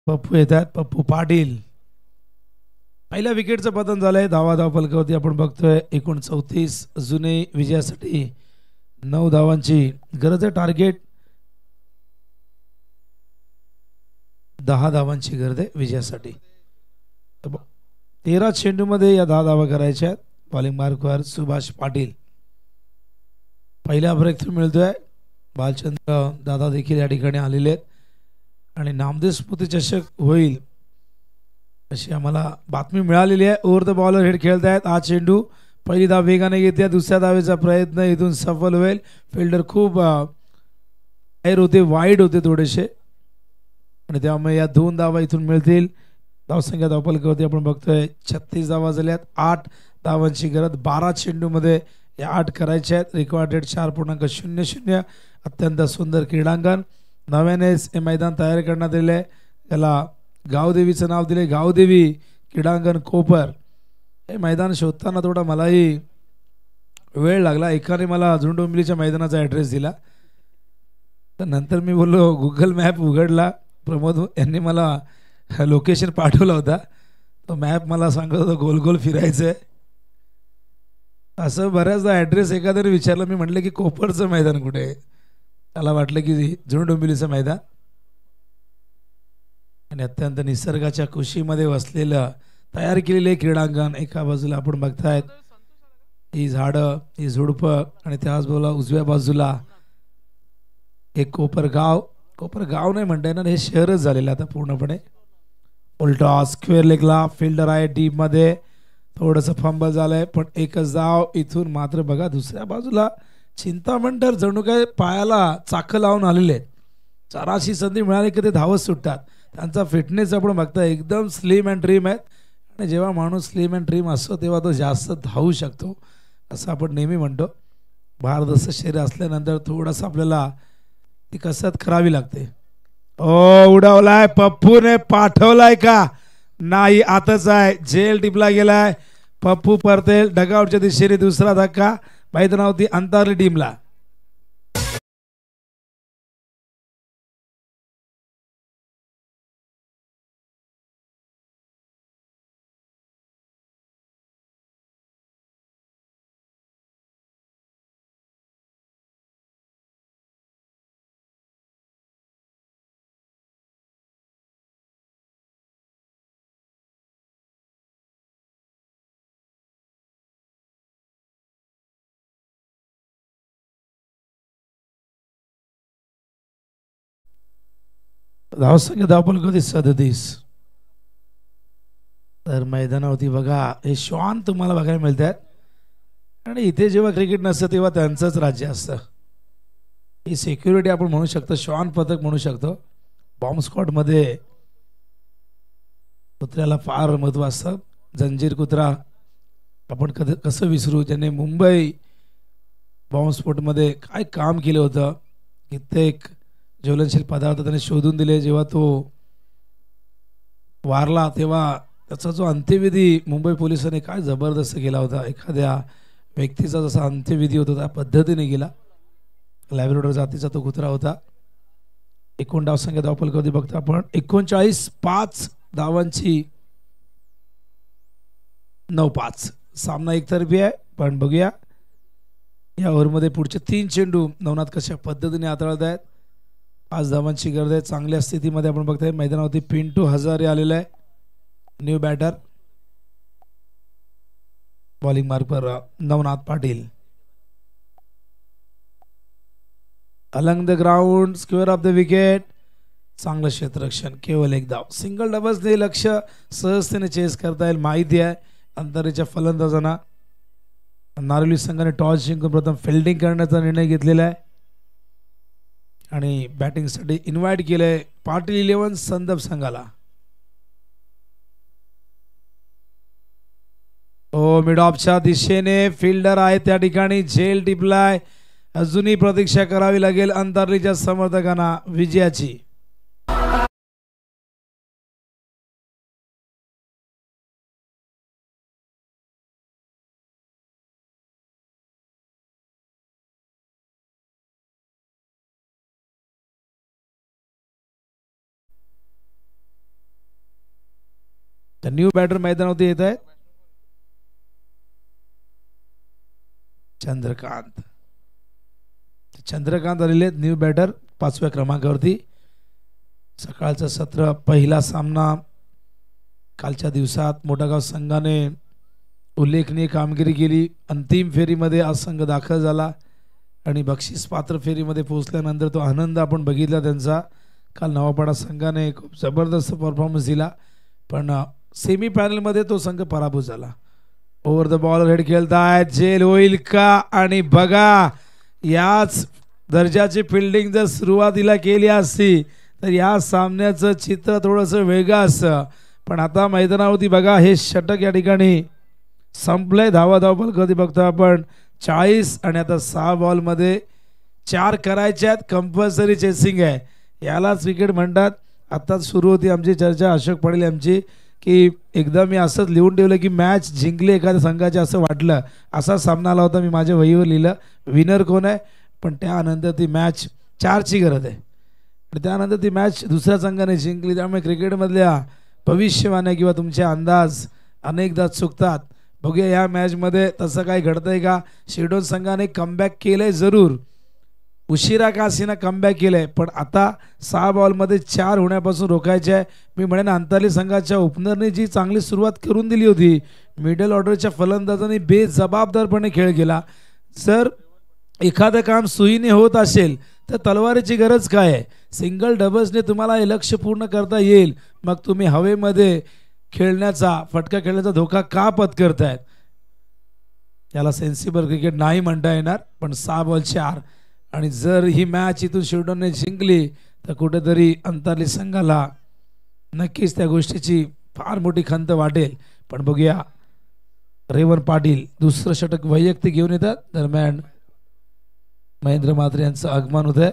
पप्पू येतात. पप्पू पाटील. पहिल्या विकेटचं पतन झालंय. धावा फलकावरती आपण बघतोय. एकूण 34 जुने विजयासाठी 9 धावांची गरज आहे. टार्गेट 10 धावांची गरज आहे विजयासाठी. 13 चेंडूमध्ये या 10 धावा करायच्या. बॉलिंग मार्कवर सुभाष पाटील. पहिला ब्रेक थ्रू मिळतोय. बालचंद्र दादा देखील या ठिकाणी आलेले आहेत आणि नामदेव स्मृती चषक होईल अशी आम्हाला बातमी मिळालेली आहे. ओव्हर द बॉलर हेड खेळत आहेत. हा चेंडू पहिली धाव वेगाने घेते. दुसऱ्या धावेचा प्रयत्न इथून सफल होईल. फिल्डर खूप एर होते, वाईड होते थोडेसे आणि त्यामुळे या 2 धावा इथून मिळतील. धावसंख्या धावफलकावरती आपण बघतोय 36 धावा झाल्यात. 8 धावांची गरज. 12 चेंडूमध्ये या 8 करायच्या आहेत. रिक्वायर्ड 4.00. अत्यंत सुंदर क्रीडांगण. नव्यानेच हे मैदान तयार करण्यात आलेले आहे. त्याला गावदेवीचं नाव दिले. गावदेवी क्रीडांगण कोपर. हे मैदान शोधताना थोडा मलाही वेळ लागला. एकाने मला झुंडोंबिलीच्या मैदानाचा ॲड्रेस दिला तर नंतर मी बोललो गुगल मॅप उघडला. प्रमोद यांनी मला लोकेशन पाठवला होता. तो मॅप मला सांगत होता गोल गोल फिरायचं आहे. असं बऱ्याचदा ॲड्रेस एखाद्याने विचारलं. मी म्हटलं की कोपरचं मैदान कुठे आहे. त्याला वाटलं की झुंडोंबिलीचं मैदान आणि अत्यंत निसर्गाच्या कुशीमध्ये वसलेलं तयार केलेले क्रीडांगण. एका बाजूला आपण बघतायत ही झाडं, ही झुडपं आणि त्याच बाजूला उजव्या बाजूला एक कोपरगाव. कोपरगाव नाही म्हणता येणार, हे शहरच झालेलं आता पूर्णपणे. उलटा स्क्वेअर लेगला फिल्डर आहे डीप मध्ये. थोडंसं फंबल झालंय पण एकच धाव. इथून मात्र बघा दुसऱ्या बाजूला चिंतामण जणू काय पायाला चाकं लावून आलेले आहेत. चाराशी संधी मिळाली की ते धावत सुटतात. त्यांचा फिटनेस आपण बघता एकदम स्लिम अँड ट्रिम आहेत आणि जेव्हा माणूस स्लिम अँड ट्रिम असतो तेव्हा तो जास्त धावू शकतो असं आपण नेहमी म्हणतो. भारदस्त शरीर असल्यानंतर थोडंसं आपल्याला ती कसरत करावी लागते. ओ उडवलाय पप्पूने. पाठवलाय का नाही आताच आहे. झेल टिपला गेलाय. पप्पू परतेल डगआउटच्या दिशेने. दुसरा धक्का मैदानावरती अंतरली टीमला. धावसंख्या धावपल कधी 37. तर मैदानावरती बघा हे श्वान तुम्हाला बघायला मिळतात आणि इथे जेव्हा क्रिकेट नसतं तेव्हा त्यांचंच राज्य असतं. ही सिक्युरिटी आपण म्हणू शकतो, श्वान पथक म्हणू शकतो. बॉम्ब स्क्वॉड मध्ये कुत्र्याला फार महत्व असतं. जंजीर कुत्रा आपण कसं विसरू, ज्याने मुंबई बॉम्बस्फोट मध्ये काय काम केलं होतं. कित्येक ज्वलनशील पदार्थ त्याने शोधून दिले. जेव्हा तो वारला तेव्हा त्याचा जो अंत्यविधी मुंबई पोलिसांनी काय जबरदस्त केला होता. एखाद्या व्यक्तीचा जसा अंत्यविधी होता त्या पद्धतीने गेला. लॅब्राडोर जातीचा तो कुत्रा होता. एकूण धावसंख्या धावपल कधी बघतो आपण 39-5 धावांची 9-5. सामना एकतर्फी आहे. पण बघूया या ओव्हरमध्ये पुढचे 3 चेंडू नवनाथ कशा पद्धतीने हाताळत आहेत. 5 धावांची गरज आहे. चांगल्या स्थितीमध्ये आपण बघतोय मैदानावरती पिंटू हजारे आलेला आहे, न्यू बॅटर. बॉलिंग मार्क पर Navnath Patil. Along the ground, square off the wicket. चांगलं क्षेत्ररक्षण, केवळ एक धाव. सिंगल डबल्सने लक्ष सहजतेने चेस करता येईल माहिती आहे अंतरीच्या फलंदाजांना. नारोली संघाने टॉस जिंकून प्रथम फिल्डिंग करण्याचा निर्णय घेतलेला आहे आणि बॅटिंगसाठी इन्व्हाइट केलंय पाटील 11 संदप संघाला. मिड ऑफच्या दिशेने फिल्डर आहे त्या ठिकाणी. झेल टिपलाय. अजूनही प्रतीक्षा करावी लागेल अंतरलीच्या समर्थकांना विजयाची. न्यू बॅटर मैदानावरती येत आहे चंद्रकांत आलेले न्यू बॅटर 5व्या क्रमांकावरती. सकाळचं सत्र पहिला सामना कालच्या दिवसात मोठागाव संघाने उल्लेखनीय कामगिरी केली. अंतिम फेरीमध्ये आज संघ दाखल झाला आणि बक्षीस पात्र फेरीमध्ये पोहोचल्यानंतर तो आनंद आपण बघितला त्यांचा. काल नवापाडा संघाने खूप जबरदस्त परफॉर्मन्स दिला पण सेमी फायनल मध्ये तो संघ पराभूत झाला. ओव्हर द बॉल हेड खेळतायत. झेल होईल का? आणि बघा याच दर्जाची फिल्डिंग जर सुरुवातीला केली असती तर या सामन्याचं चित्र थोडंसं वेगळं असतं. पण आता मैदानावरती बघा हे षटक या ठिकाणी संपलंय. धावपल कधी बघतो आपण 40 आणि आता 6 बॉल मध्ये 4 करायचे आहेत. कंपल्सरी चेसिंग आहे, यालाच विकेट म्हणतात. आता सुरू होती आमची चर्चा अशोक पाटील यांची की एकदा मी असंच लिहून ठेवलं की मॅच जिंकली एखाद्या संघाचे असं वाटलं. असा सामना आला होता, मी माझ्या वहीवर लिहिलं विनर कोण आहे. पण त्यानंतर ती मॅच 4ची गरज आहे आणि त्यानंतर ती मॅच दुसऱ्या संघाने जिंकली. त्यामुळे क्रिकेटमधल्या भविष्यवाण्या किंवा तुमचे अंदाज अनेकदा चुकतात. बघूया या मॅचमध्ये तसं काय घडतंय का. शिरडोन संघाने कमबॅक केलंय, जरूर उशिरा का असेना कमबॅक केलंय, पण आता 6 बॉलमध्ये 4 होण्यापासून रोखायचे आहे. मी म्हणेन अंतरली संघाच्या ओपनरने जी चांगली सुरुवात करून दिली होती, मिडल ऑर्डरच्या फलंदाजांनी बेजबाबदारपणे खेळ केला. जर एखादं काम सुईने होत असेल तर तलवारीची गरज काय आहे. सिंगल डबल्सने तुम्हाला हे लक्ष्य पूर्ण करता येईल, मग तुम्ही हवेमध्ये खेळण्याचा फटका खेळण्याचा धोका का पत्करतायत. याला सेन्सिबल क्रिकेट नाही म्हणता येणार. पण 6 बॉल 4 आणि जर ही मॅच इथून शिरडोनने जिंकली तर कुठेतरी अंतरली संघाला नक्कीच त्या गोष्टीची फार मोठी खंत वाटेल. पण बघूया रेवन पाटील दुसरं षटक वैयक्तिक घेऊन येतात. दरम्यान महेंद्र म्हात्रे यांचं आगमन होत आहे.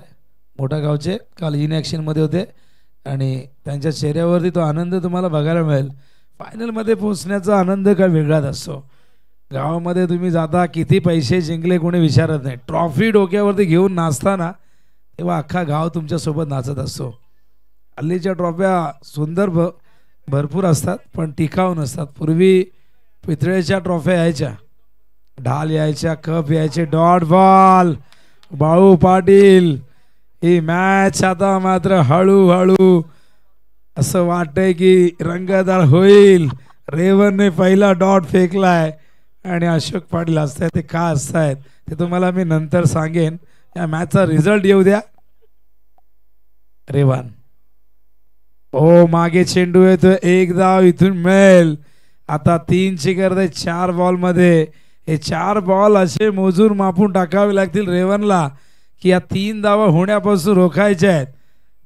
मोठा गावचे काल इन ॲक्शनमध्ये होते आणि त्यांच्या चेहऱ्यावरती तो आनंद तुम्हाला बघायला मिळेल. फायनलमध्ये पोहोचण्याचा आनंद काय वेगळाच असतो. गावामध्ये तुम्ही जाता किती पैसे जिंकले कोणी विचारत नाही. ट्रॉफी डोक्यावरती घेऊन नाचताना तेव्हा अख्खा गाव तुमच्यासोबत नाचत असतो. हल्लीच्या ट्रॉफ्या सुंदर भरपूर असतात पण टिकाऊ नसतात. पूर्वी पितळेच्या ट्रॉफ्या यायच्या, ढाल यायच्या, कप यायचे. Dot ball Balu Patil. ही मॅच आता मात्र हळूहळू असं वाटतंय की रंगतदार होईल. रेवनने पहिला डॉट फेकलाय आणि अशोक पाटील असतायत. ते का असतायत ते तुम्हाला मी नंतर सांगेन. या मॅचचा रिझल्ट येऊ द्या. रेवन ओ मागे चेंडू येतो, एक धाव इथून मिळेल. आता 3ची गरज आहे 4 बॉल मध्ये. हे 4 बॉल असे मोजून मापून टाकावे लागतील रेवनला की या 3 धावा होण्यापासून रोखायच्या आहेत.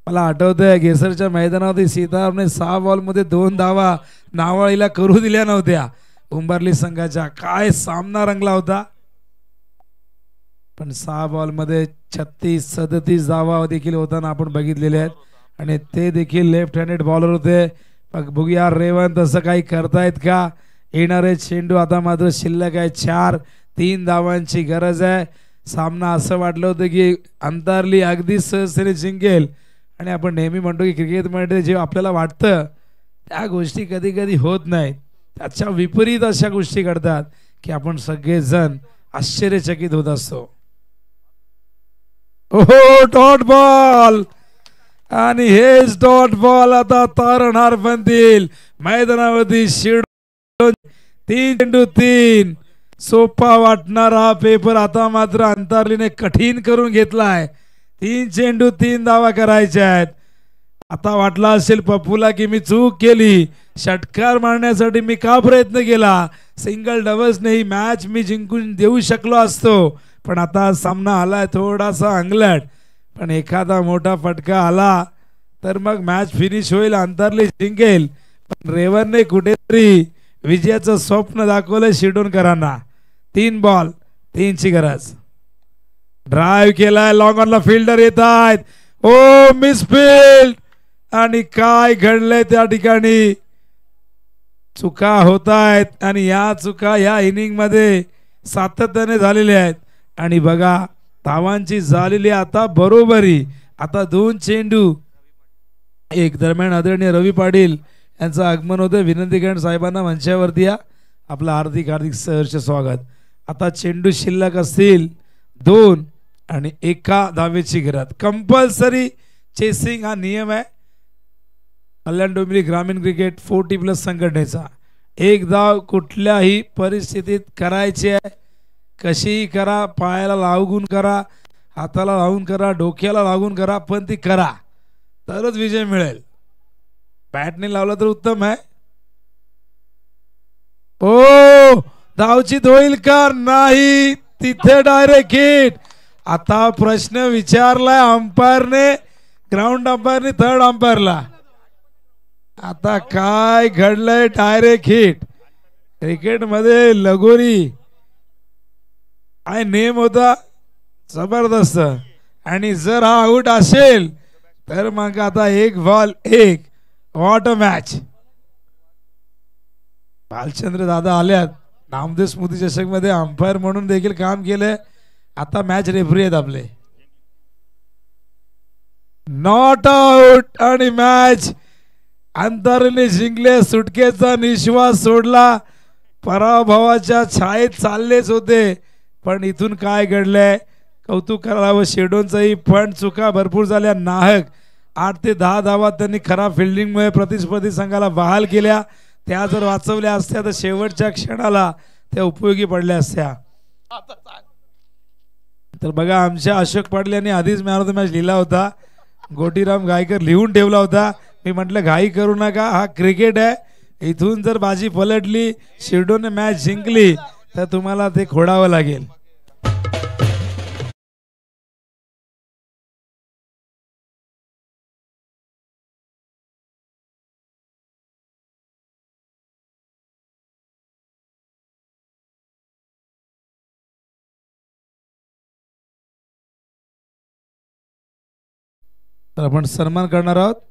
मला आठवतंय गेसरच्या मैदानावरती सीतारामने 6 बॉल मध्ये 2 धावा नावाळीला करू दिल्या नव्हत्या उंबरली संघाच्या. काय सामना रंगला होता. पण 6 बॉल मध्ये 36-37 धावा देखील होताना आपण बघितलेले आहेत आणि ते देखील लेफ्ट हँडेड बॉलर होते. बघूया रेवन तसं काही करतायत का. येणारे चेंडू आता मात्र शिल्लक आहे 4. 3 धावांची गरज आहे. सामना असं वाटलं होतं की अंतरली अगदी सहजतेने जिंकेल आणि आपण नेहमी म्हणतो की क्रिकेटमध्ये जे आपल्याला वाटतं त्या गोष्टी कधी कधी होत नाहीत. त्याच्या विपरीत अशा गोष्टी घडतात की आपण सगळेजण आश्चर्यचकित होत असतो. ओहो डॉट बॉल आणि हेच डॉट बॉल आता तारणहार बनतील मैदानावरती. शिडो 3 चेंडू 3. सोपा वाटणारा हा पेपर आता मात्र अंतरलीने कठीण करून घेतलाय. 3 चेंडू 3 धावा करायच्या आहेत. आता वाटला असेल पप्पूला की मी चूक केली, षटकार मारण्यासाठी मी का प्रयत्न केला, सिंगल डबल्सने ही मॅच मी जिंकून देऊ शकलो असतो. पण आता सामना आलाय थोडासा अंगलट. पण एखादा मोठा फटका आला तर मग मॅच फिनिश होईल, अंतरली जिंकेल. पण रेवनने कुठेतरी विजयाचं स्वप्न दाखवलं शिडोणकरांना. 3 बॉल 3ची गरज. ड्राईव्ह केलाय, लॉंग ऑनला फिल्डर येत आहेत. ओ मिसफील्ड. आणि काय घडलंय त्या ठिकाणी. चुका होत आहेत आणि या चुका या इनिंग मध्ये सातत्याने झालेल्या आहेत. आणि बघा धावांची झालेली आता बरोबरी. आता 2 चेंडू 1 दरम्यान आदरणीय रवी पाटील यांचं आगमन होतं. विनंती करण साहेबांना मंचावरती या. आपलं हार्दिक हार्दिक सहर्ष स्वागत. आता चेंडू शिल्लक असतील 2 आणि 1 धावेची गरज. कंपल्सरी चेसिंग हा नियम आहे कल्याण डोंबिवली ग्रामीण क्रिकेट 40+ संघटनेचा. 1 धाव कुठल्याही परिस्थितीत करायची आहे. कशीही करा, पायाला लागून करा, हाताला लागून करा, डोक्याला लागून करा, पण ती करा तरच विजय मिळेल. बॅटने लावला तर उत्तम आहे. ओ धावचीत होईल का नाही, तिथे डायरेक्ट हिट. आता प्रश्न विचारलाय अंपायरने, ग्राउंड अंपायरने, थर्ड अंपायरला. आता काय घडलंय, डायरेक्ट हिट. क्रिकेट मध्ये लगोरी काय नेम होता जबरदस्त. आणि जर हा आउट असेल तर मग आता 1 ball 1. What a match. Bhalchandra दादा आल्यात नामदेव स्मृती चषक मध्ये अंपायर म्हणून देखील काम केलंय. आता मॅच रेफरी आहेत आपले. नॉट आउट आणि मॅच अंतरने जिंकले. सुटकेचा निश्वास सोडला. पराभवाच्या छायेत चाललेच होते. पण इथून काय घडलंय, कौतुक करावं शेडोनचंही. पण चुका भरपूर झाल्या. नाहक 8 ते 10 धावा त्यांनी खराब फिल्डिंगमुळे प्रतिस्पर्धी संघाला बहाल केल्या. त्या जर वाचवल्या असत्या तर शेवटच्या क्षणाला त्या उपयोगी पडल्या असत्या. तर बघा आमच्या अशोक पाटील यांनी आधीच मॅन ऑफ द मॅच लिहिला होता. गोटीराम गायकर लिहून ठेवला होता. मी म्हटलं घाई करू नका, हा क्रिकेट आहे. इथून जर बाजी पलटली, शिर्डोने मॅच जिंकली तर तुम्हाला ते खोडावं लागेल. तर आपण सन्मान करणार आहोत